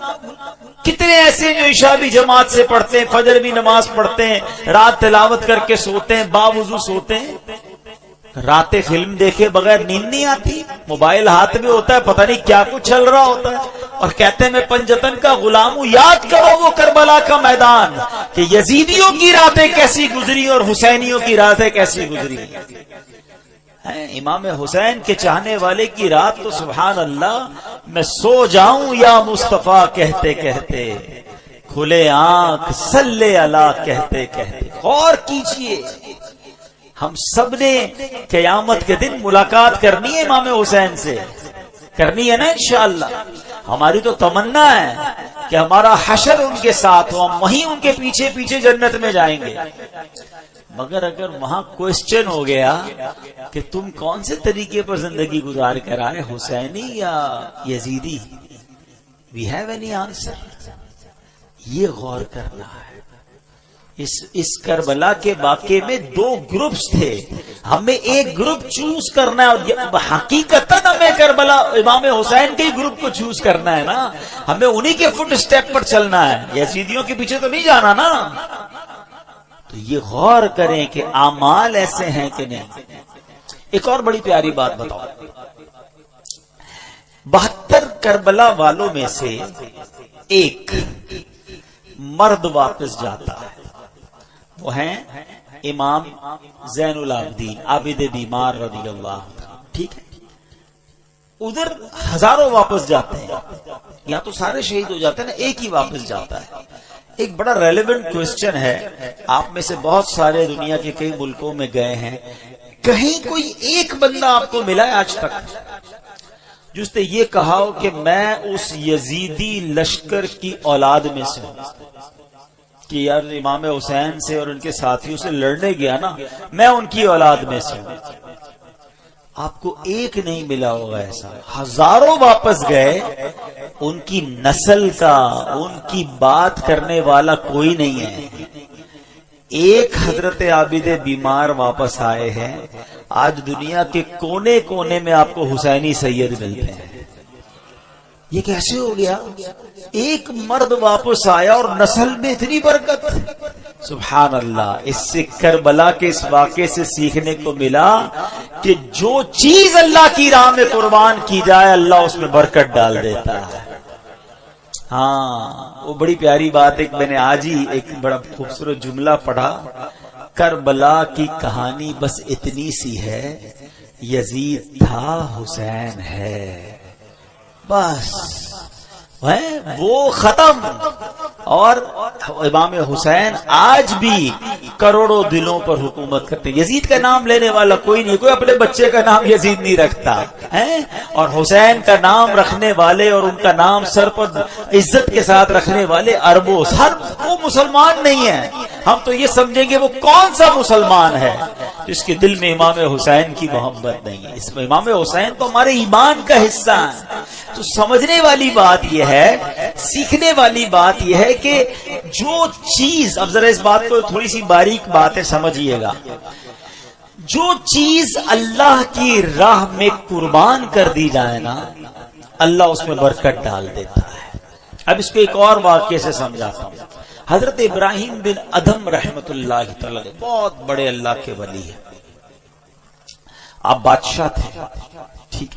کتنے ایسے جو عشاء بھی جماعت سے پڑھتے ہیں, فجر بھی نماز پڑھتے ہیں, رات تلاوت کر کے سوتے ہیں, باوضو سوتے ہیں, راتیں فلم دیکھے بغیر نیند نہیں آتی, موبائل ہاتھ میں ہوتا ہے, پتہ نہیں کیا کچھ چل رہا ہوتا ہے, اور کہتے ہیں میں پنجتن کا غلام ہوں. یاد کرو وہ کربلا کا میدان کہ یزیدیوں کی راتیں کیسی گزری اور حسینیوں کی راتیں کیسی گزری. امام حسین کے چاہنے والے کی رات تو سبحان اللہ, میں سو جاؤں یا مصطفیٰ کہتے کہتے, کھلے آنکھ صلی اللہ کہتے کہتے. غور کیجئے, ہم سب نے قیامت کے دن ملاقات کرنی ہے امام حسین سے, کرنی ہے نا انشاءاللہ. ہماری تو تمنا ہے کہ ہمارا حشر ان کے ساتھ ہو, ہم وہیں ان کے پیچھے پیچھے جنت میں جائیں گے. مگر اگر وہاں کوشچن ہو گیا کہ تم کون سے طریقے پر زندگی گزار کر آئے, حسینی یا یزیدی, وی ہیو اینی آنسر. یہ غور کرنا ہے. اس کربلا کے واقعے میں دو گروپس تھے, ہمیں ایک گروپ چوز کرنا ہے, اور حقیقتاً ہمیں کربلا امام حسین کے گروپ کو چوز کرنا ہے نا, ہمیں انہی کے فٹ سٹیپ پر چلنا ہے, یزیدیوں کے پیچھے تو نہیں جانا نا. تو یہ غور کریں کہ اعمال ایسے ہیں کہ نہیں. ایک اور بڑی پیاری بات بتاؤ, 72 کربلا والوں میں سے ایک مرد واپس جاتا ہے, وہ ہیں امام زین العابدین عابد بیمار رضی اللہ عنہ. ٹھیک ہے, ادھر ہزاروں واپس جاتے ہیں, یا تو سارے شہید ہو جاتے ہیں نا, ایک ہی واپس جاتا ہے. ایک بڑا ریلیونٹ کوسچن ہے, آپ میں سے بہت سارے دنیا کے کئی ملکوں میں گئے ہیں, کہیں کوئی ایک بندہ آپ کو ملا ہے آج تک جس نے یہ کہا ہو کہ میں اس یزیدی لشکر کی اولاد میں سے ہوں, کہ یار امام حسین سے اور ان کے ساتھیوں سے لڑنے گیا نا, میں ان کی اولاد میں سے ہوں. آپ کو ایک نہیں ملا ہوگا ایسا, ہزاروں واپس گئے, ان کی نسل کا, ان کی بات کرنے والا کوئی نہیں ہے. ایک حضرت عابد بیمار واپس آئے ہیں. آج دنیا کے کونے کونے میں آپ کو حسینی سید ملتے ہیں. یہ کیسے ہو گیا؟ ایک مرد واپس آیا اور نسل میں اتنی برکت. سبحان اللہ. اس سے کربلا کے اس واقعے سے سیکھنے کو ملا کہ جو چیز اللہ کی راہ میں قربان کی جائے اللہ اس میں برکت ڈال دیتا ہے. ہاں, وہ بڑی پیاری بات. ایک میں نے آج ہی ایک بڑا خوبصورت جملہ پڑھا, کربلا کی کہانی بس اتنی سی ہے, یزید تھا حسین ہے, بس وہ ختم. اور امام حسین آج بھی کروڑوں دلوں پر حکومت کرتے ہیں. یزید کا نام لینے والا کوئی نہیں, کوئی اپنے بچے کا نام یزید نہیں رکھتا ہے, اور حسین کا نام رکھنے والے اور ان کا نام سر پر عزت کے ساتھ رکھنے والے اربوں. وہ مسلمان نہیں ہے. ہم تو یہ سمجھیں گے وہ کون سا مسلمان ہے جس کے دل میں امام حسین کی محبت نہیں ہے. اس میں امام حسین تو ہمارے ایمان کا حصہ ہے. تو سمجھنے والی بات یہ ہے, سیکھنے والی بات یہ ہے کہ جو چیز, اب ذرا اس بات کو تھوڑی سی باریک بات ہے سمجھیے گا, جو چیز اللہ کی راہ میں قربان کر دی جائے نا اللہ اس میں برکت ڈال دیتا ہے. اب اس کو ایک اور واقعے سے سمجھاتا ہوں. حضرت ابراہیم بن ادھم رحمت اللہ تعالی بہت بڑے اللہ کے ولی ہیں. آپ بادشاہ تھے, ٹھیک.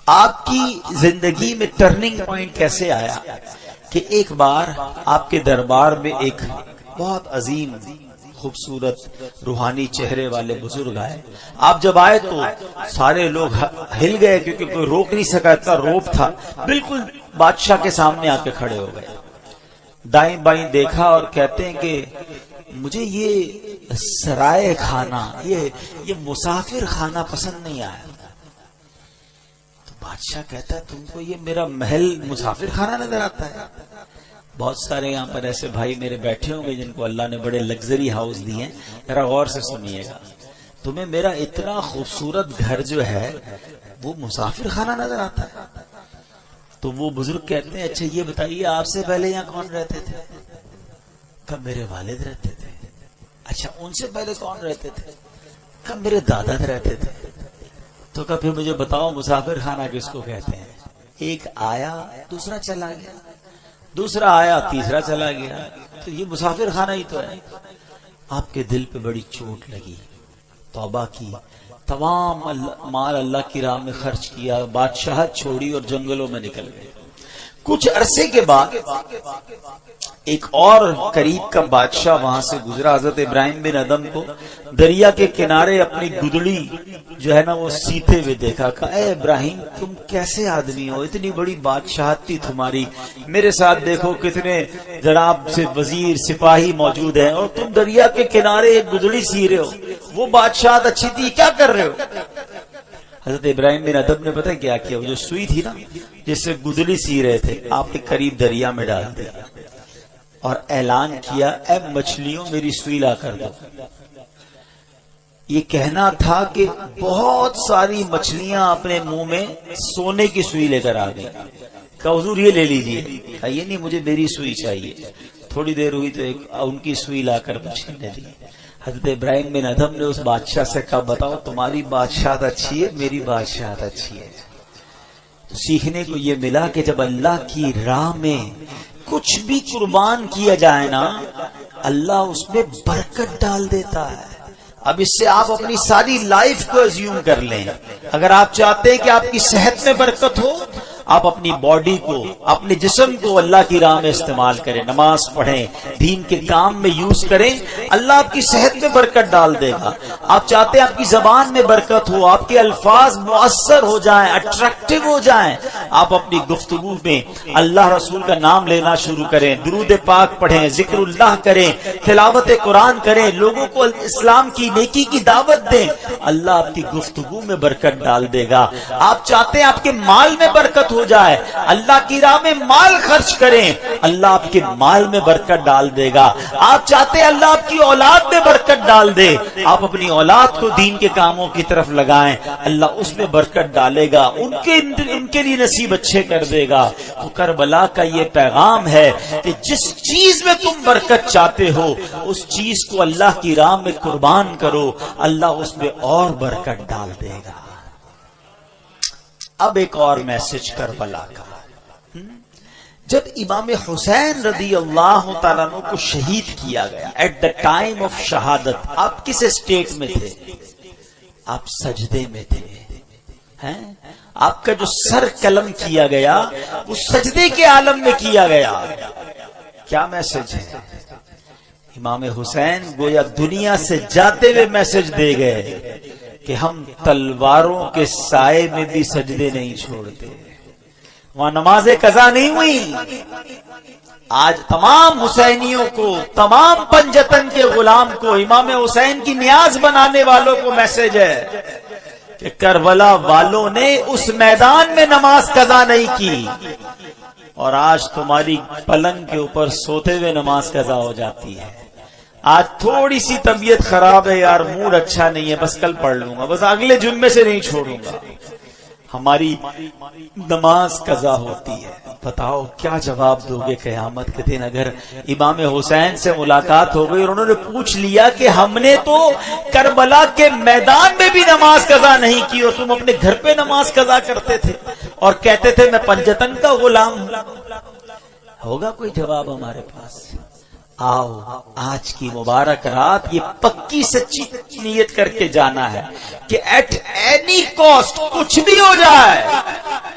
آپ کی زندگی میں ٹرننگ پوائنٹ کیسے آیا کہ ایک بار آپ کے دربار میں ایک بہت عظیم خوبصورت روحانی چہرے والے بزرگ آئے. آپ جب آئے تو سارے لوگ ہل گئے کیونکہ کوئی روک نہیں سکا, اتنا روب تھا. بالکل بادشاہ کے سامنے آ کے کھڑے ہو گئے, دائیں بائیں دیکھا اور کہتے ہیں کہ مجھے یہ سرائے خانہ, یہ مسافر خانہ پسند نہیں آیا. تو بادشاہ کہتا ہے تم کو یہ میرا محل مسافر خانہ نظر آتا ہے؟ بہت سارے یہاں پر ایسے بھائی میرے بیٹھے ہوں گے جن کو اللہ نے بڑے لگژری ہاؤس دیے ہیں, ذرا غور سے سنیے گا. تمہیں میرا اتنا خوبصورت گھر جو ہے وہ مسافر خانہ نظر آتا ہے؟ تو وہ بزرگ کہتے ہیں اچھا یہ بتائیے آپ سے پہلے یہاں کون رہتے تھے؟ کب میرے والد رہتے تھے. اچھا ان سے پہلے کون رہتے تھے؟ کب میرے دادا رہتے تھے. تو کب پھر مجھے بتاؤ مسافر خانہ کس کو کہتے ہیں؟ ایک آیا دوسرا چلا گیا، دوسرا آیا تیسرا چلا گیا، تو یہ مسافر خانہ ہی تو ہے۔ آپ کے دل پہ بڑی چوٹ لگی، توبہ کی، تمام مال اللہ کی راہ میں خرچ کیا، بادشاہت چھوڑی اور جنگلوں میں نکل گئے۔ کچھ عرصے کے بعد ایک اور قریب کا بادشاہ وہاں سے گزرا، حضرت ابراہیم بن ادم کو دریا کے کنارے اپنی گدڑی جو ہے نا وہ سیتے ہوئے دیکھا، کہا اے ابراہیم تم کیسے آدمی ہو، اتنی بڑی بادشاہت تھی تمہاری، میرے ساتھ دیکھو کتنے جناب سے وزیر سپاہی موجود ہیں اور تم دریا کے کنارے ایک گدڑی سی رہے ہو، وہ بادشاہت اچھی تھی، کیا کر رہے ہو؟ حضرت ابراہیم بن ادم نے پتہ کیا کیا، وہ جو سوئی تھی نا جس سے گدڑی سی رہے تھے، آپ کے قریب دریا میں ڈال دیا اور اعلان کیا اے مچھلیوں میری سوئی لا کر دو۔ یہ کہنا تھا کہ بہت ساری مچھلیاں اپنے منہ میں سونے کی سوئی لے کر آ گئی، کہ حضور یہ لے لیجئے، یہ نہیں مجھے میری سوئی چاہیے۔ تھوڑی دیر ہوئی تو ایک ان کی سوئی لا کر مچھلی نے دی۔ حضرت ابراہیم بن ادم نے اس بادشاہ سے کہا بتاؤ تمہاری بادشاہت اچھی ہے میری بادشاہت اچھی ہے؟ تو سیکھنے کو یہ ملا کہ جب اللہ کی راہ میں کچھ بھی قربان کیا جائے نا اللہ اس میں برکت ڈال دیتا ہے۔ اب اس سے آپ اپنی ساری لائف کو ازیوم کر لیں، اگر آپ چاہتے ہیں کہ آپ کی صحت میں برکت ہو، آپ اپنی باڈی کو اپنے جسم کو اللہ کی راہ میں استعمال کریں، نماز پڑھیں، دین کے کام میں یوز کریں، اللہ آپ کی صحت میں برکت ڈال دے گا۔ آپ چاہتے ہیں آپ کی زبان میں برکت ہو، آپ کے الفاظ مؤثر ہو جائیں، اٹریکٹیو ہو جائیں، آپ اپنی گفتگو میں اللہ رسول کا نام لینا شروع کریں، درود پاک پڑھیں، ذکر اللہ کریں، تلاوت قرآن کریں، لوگوں کو اسلام کی نیکی کی دعوت دیں، اللہ آپ کی گفتگو میں برکت ڈال دے گا۔ آپ چاہتے ہیں آپ کے مال میں برکت ہو جائے، اللہ کی راہ میں مال خرچ کریں، اللہ آپ کے مال میں برکت ڈال دے گا۔ آپ چاہتے ہیں اللہ آپ کی اولاد میں برکت ڈال دے، آپ اپنی اولاد کو دین کے کاموں کی طرف لگائیں، اللہ اس میں برکت ڈالے گا، ان کے لیے نصیب اچھے کر دے گا۔ تو کربلا کا یہ پیغام ہے کہ جس چیز میں تم برکت چاہتے ہو اس چیز کو اللہ کی راہ میں قربان کرو، اللہ اس میں اور برکت ڈال دے گا۔ اب ایک اور میسج کربلا کا، جب امام حسین رضی اللہ تعالیٰ عنہ کو شہید کیا گیا ایٹ دا ٹائم آف شہادت، آپ کس اسٹیٹ میں تھے؟ آپ سجدے میں تھے۔ آپ کا جو سر قلم کیا گیا وہ سجدے کے عالم میں کیا گیا۔ کیا میسج ہے؟ امام حسین گویا دنیا سے جاتے ہوئے میسج دے گئے کہ ہم تلواروں کے سائے میں بھی سجدے نہیں چھوڑتے، وہاں نماز قضا نہیں ہوئی۔ آج تمام حسینیوں کو، تمام پنجتن کے غلام کو، امام حسین کی نیاز بنانے والوں کو میسج ہے کہ کربلا والوں نے اس میدان میں نماز قضا نہیں کی، اور آج تمہاری پلنگ کے اوپر سوتے ہوئے نماز قضا ہو جاتی ہے۔ آج تھوڑی سی طبیعت خراب ہے یار، موڈ اچھا نہیں ہے، بس کل پڑھ لوں گا، بس اگلے جمعے سے نہیں چھوڑوں گا، ہماری نماز قضا ہوتی ہے۔ بتاؤ کیا جواب دو گے قیامت کے دن اگر امام حسین سے ملاقات ہو گئی اور انہوں نے پوچھ لیا کہ ہم نے تو کربلا کے میدان میں بھی نماز قضا نہیں کی اور تم اپنے گھر پہ نماز قضا کرتے تھے اور کہتے تھے میں پنجتن کا غلام ہوں؟ ہوگا کوئی جواب ہمارے پاس؟ آؤ آج کی مبارک رات یہ پکی سچی نیت کر کے جانا ہے کہ ایٹ اینی کاسٹ کچھ بھی ہو جائے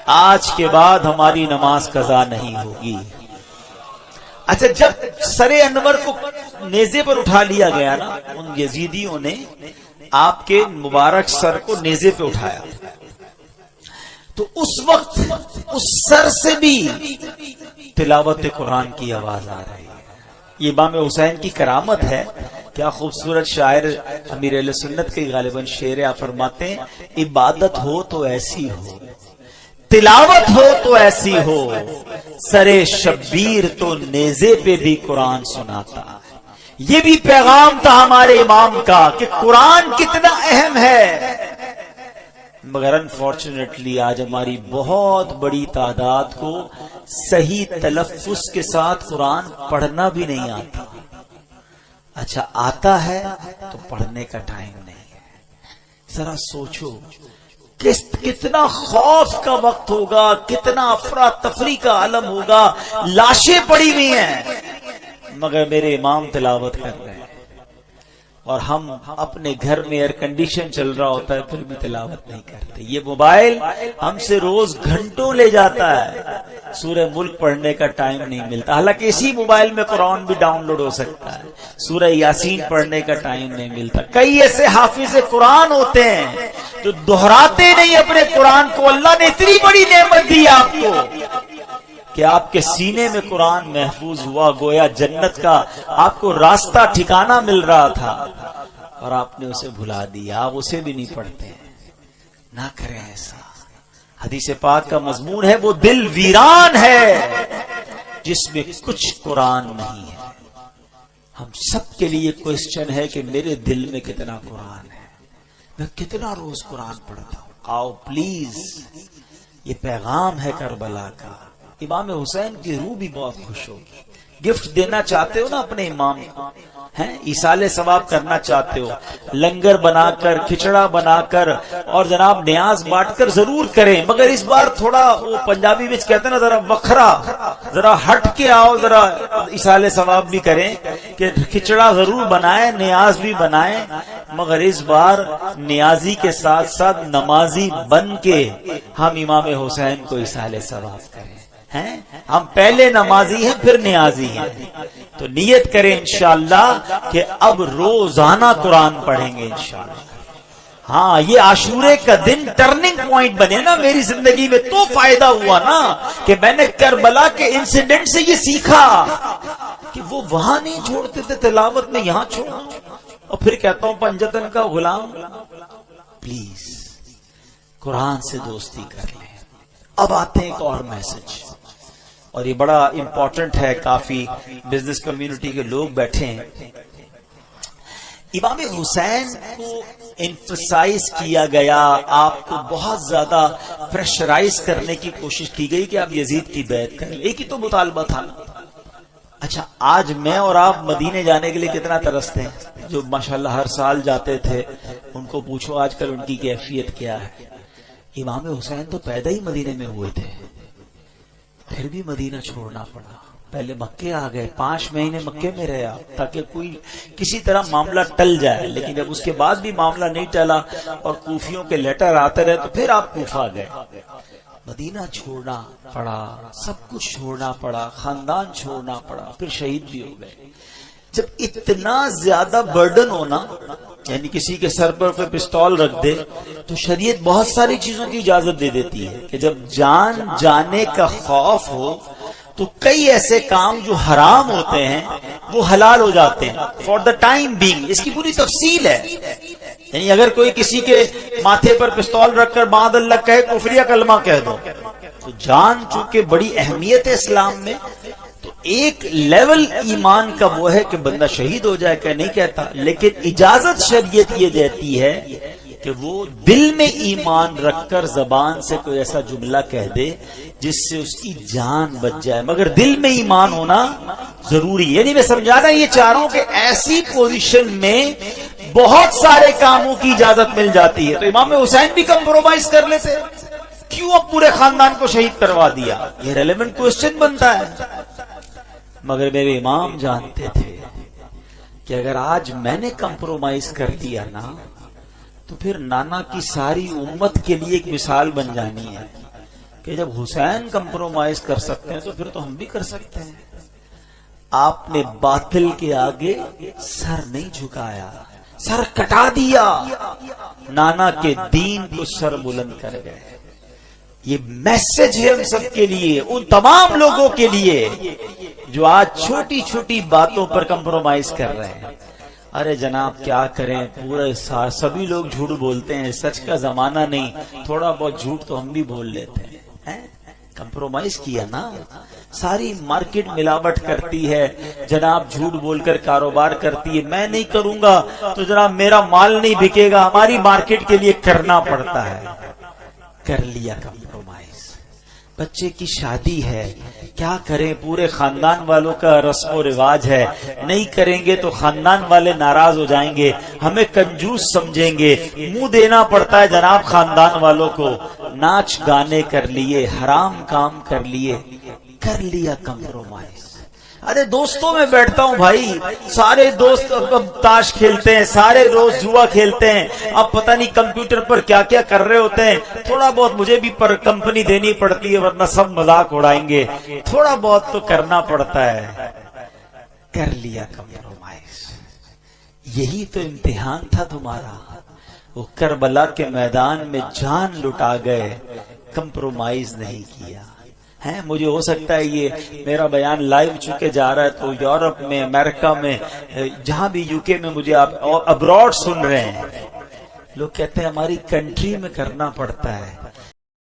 آج کے بعد ہماری نماز قضا نہیں ہوگی۔ اچھا، جب سر انور کو نیزے پر اٹھا لیا گیا نا، ان یزیدیوں نے آپ کے مبارک سر کو نیزے پہ اٹھایا، تو اس وقت اس سر سے بھی تلاوت قرآن کی آواز آ رہی ہے۔ یہ امام حسین کی کرامت ہے۔ کیا خوبصورت شاعر امیر اہل سنت کے غالباً شعر آپ فرماتے ہیں، عبادت ہو تو ایسی ہو، تلاوت ہو تو ایسی ہو، سرے شبیر تو نیزے پہ بھی قرآن سناتا۔ یہ بھی پیغام تھا ہمارے امام کا کہ قرآن کتنا اہم ہے، مگر انفارچونیٹلی آج ہماری بہت بڑی تعداد کو صحیح تلفظ کے ساتھ قرآن پڑھنا بھی نہیں آتا۔ اچھا آتا ہے تو پڑھنے کا ٹائم نہیں ہے۔ ذرا سوچو کتنا خوف کا وقت ہوگا، کتنا افراتفری کا عالم ہوگا، لاشیں پڑی ہوئی ہیں مگر میرے امام تلاوت کر رہے ہیں، اور ہم اپنے گھر میں ایئر کنڈیشن چل رہا ہوتا ہے پھر بھی تلاوت نہیں کرتے۔ یہ موبائل ہم سے روز گھنٹوں لے جاتا ہے، سورہ ملک پڑھنے کا ٹائم نہیں ملتا، حالانکہ اسی موبائل میں قرآن بھی ڈاؤن لوڈ ہو سکتا ہے، سورہ یاسین پڑھنے کا ٹائم نہیں ملتا۔ کئی ایسے حافظ قرآن ہوتے ہیں جو دہراتے نہیں اپنے قرآن کو۔ اللہ نے اتنی بڑی نعمت دی آپ کو کہ آپ کے سینے میں قرآن محفوظ ہوا، گویا جنت کا آپ کو راستہ ٹھکانہ مل رہا تھا، اور آپ نے اسے بھلا دیا، آپ اسے بھی نہیں پڑھتے ہیں۔ نہ کریں ایسا۔ حدیث پاک کا مضمون ہے وہ دل ویران ہے جس میں کچھ قرآن نہیں ہے۔ ہم سب کے لیے کوسچن ہے کہ میرے دل میں کتنا قرآن ہے، میں کتنا روز قرآن پڑھتا ہوں۔ آؤ پلیز، یہ پیغام ہے کربلا کا۔ امام حسین کی روح بھی بہت خوش ہوگی۔ گفٹ دینا چاہتے ہو نا اپنے امام کو، ہیں ایصال ثواب کرنا چاہتے ہو، لنگر بنا کر، کھچڑا بنا کر اور جناب نیاز بانٹ کر ضرور کریں، مگر اس بار تھوڑا وہ پنجابی میں کہتے ہیں نا ذرا وکھرا، ذرا ہٹ کے آؤ، ذرا ایصال ثواب بھی کریں کہ کھچڑا ضرور بنائیں، نیاز بھی بنائیں، مگر اس بار نیازی کے ساتھ ساتھ نمازی بن کے ہم امام حسین کو ایصال ثواب کریں۔ ہیں ہم پہلے نمازی ہیں پھر نیازی ہیں، تو نیت کریں انشاءاللہ کہ اب روزانہ قرآن پڑھیں گے انشاءاللہ۔ ہاں، یہ عاشورے کا دن ٹرننگ پوائنٹ بنے نا میری زندگی میں، تو فائدہ ہوا نا کہ میں نے کربلا کے انسیڈنٹ سے یہ سیکھا کہ وہ وہاں نہیں چھوڑتے تھے تلاوت میں، یہاں چھوڑا۔ اور پھر کہتا ہوں پنجتن کا غلام، پلیز قرآن سے دوستی کر لیں۔ اب آتے ہیں ایک اور میسج، اور یہ بڑا امپورٹنٹ ہے، کافی بزنس کمیونٹی کے لوگ بیٹھے ہیں۔ امام حسین کو ایمفسائز کیا گیا، آپ کو بہت زیادہ پریشرائز کرنے کی کوشش کی گئی کہ آپ یزید کی بیعت کریں، ایک ہی تو مطالبہ تھا نا۔ اچھا، آج میں اور آپ مدینے جانے کے لیے کتنا ترستے ہیں؟ جو ماشاءاللہ ہر سال جاتے تھے ان کو پوچھو آج کل ان کی کیفیت کیا ہے۔ امام حسین تو پیدا ہی مدینے میں ہوئے تھے، پھر بھی مدینہ چھوڑنا پڑا۔ پہلے مکے آ گئے، 5 مہینے مکے میں رہے آپ تاکہ کوئی کسی طرح معاملہ ٹل جائے، لیکن جب اس کے بعد بھی معاملہ نہیں ٹلا اور کوفیوں کے لیٹر آتے رہے تو پھر آپ کوفہ گئے۔ مدینہ چھوڑنا پڑا، سب کچھ چھوڑنا پڑا، خاندان چھوڑنا پڑا، پھر شہید بھی ہو گئے۔ جب اتنا زیادہ برڈن ہونا، یعنی کسی کے سر پر کوئی پستول رکھ دے، تو شریعت بہت ساری چیزوں کی اجازت دے دیتی ہے کہ جب جان جانے کا خوف ہو تو کئی ایسے کام جو حرام ہوتے ہیں وہ حلال ہو جاتے ہیں فار دا ٹائم بینگ۔ اس کی پوری تفصیل ہے، یعنی اگر کوئی کسی کے ماتھے پر پستول رکھ کر بعد اللہ کہے، کفریہ کلمہ کہہ دو، تو جان چونکہ بڑی اہمیت ہے اسلام میں، تو ایک لیول ایمان کا وہ ہے کہ بندہ شہید ہو جائے، کہ نہیں کہتا، لیکن اجازت شریعت یہ دیتی ہے کہ وہ دل میں ایمان رکھ کر زبان سے کوئی ایسا جملہ کہہ دے جس سے اس کی جان بچ جائے، مگر دل میں ایمان ہونا ضروری ہے۔ یعنی میں سمجھا رہا یہ چاروں کے ایسی پوزیشن میں بہت سارے کاموں کی اجازت مل جاتی ہے، تو امام حسین بھی کمپرومائز کر لیتے، کیوں اب پورے خاندان کو شہید کروا دیا؟ یہ ریلیونٹ کوسچن بنتا ہے۔ مگر میرے امام جانتے تھے کہ اگر آج میں نے کمپرومائز کر دیا نا تو پھر نانا کی ساری امت کے لیے ایک مثال بن جانی ہے کہ جب حسین کمپرومائز کر سکتے ہیں تو پھر تو ہم بھی کر سکتے ہیں۔ آپ نے باطل کے آگے سر نہیں جھکایا، سر کٹا دیا، نانا کے دین کو سر بلند کر گئے۔ یہ میسج ہے ہم سب کے لیے، ان تمام لوگوں کے لیے جو آج چھوٹی چھوٹی باتوں پر کمپرومائز کر رہے ہیں۔ ارے جناب کیا کریں، پورے سبھی لوگ جھوٹ بولتے ہیں، سچ کا زمانہ نہیں، تھوڑا بہت جھوٹ تو ہم بھی بول لیتے ہیں۔ کمپرومائز کیا نا، ساری مارکیٹ ملاوٹ کرتی ہے جناب، جھوٹ بول کر کاروبار کرتی ہے، میں نہیں کروں گا تو جناب میرا مال نہیں بکے گا، ہماری مارکیٹ کے لیے کرنا پڑتا ہے۔ کر لیا کمپرومائز، بچے کی شادی ہے، کیا کریں؟ پورے خاندان والوں کا رسم و رواج ہے، نہیں کریں گے تو خاندان والے ناراض ہو جائیں گے، ہمیں کنجوس سمجھیں گے، منہ دینا پڑتا ہے جناب خاندان والوں کو۔ ناچ گانے کر لیے، حرام کام کر لیے، کر لیا کمپرومائز۔ ارے دوستوں میں بیٹھتا ہوں بھائی، سارے دوست اب تاش کھیلتے ہیں، سارے روز جوا کھیلتے ہیں، اب پتہ نہیں کمپیوٹر پر کیا کیا کر رہے ہوتے ہیں، تھوڑا بہت مجھے بھی پر کمپنی دینی پڑتی ہے ورنہ سب مذاق اڑائیں گے، تھوڑا بہت تو کرنا پڑتا ہے۔ کر لیا کمپرومائز، یہی تو امتحان تھا تمہارا۔ وہ کربلا کے میدان میں جان لٹا گئے، کمپرومائز نہیں کیا ہے۔ مجھے ہو سکتا ہے یہ میرا بیان لائیو چکے جا رہا ہے تو یورپ میں، امریکہ میں، جہاں بھی UK میں مجھے آپ ابراڈ سن رہے ہیں، لوگ کہتے ہیں ہماری کنٹری میں کرنا پڑتا ہے۔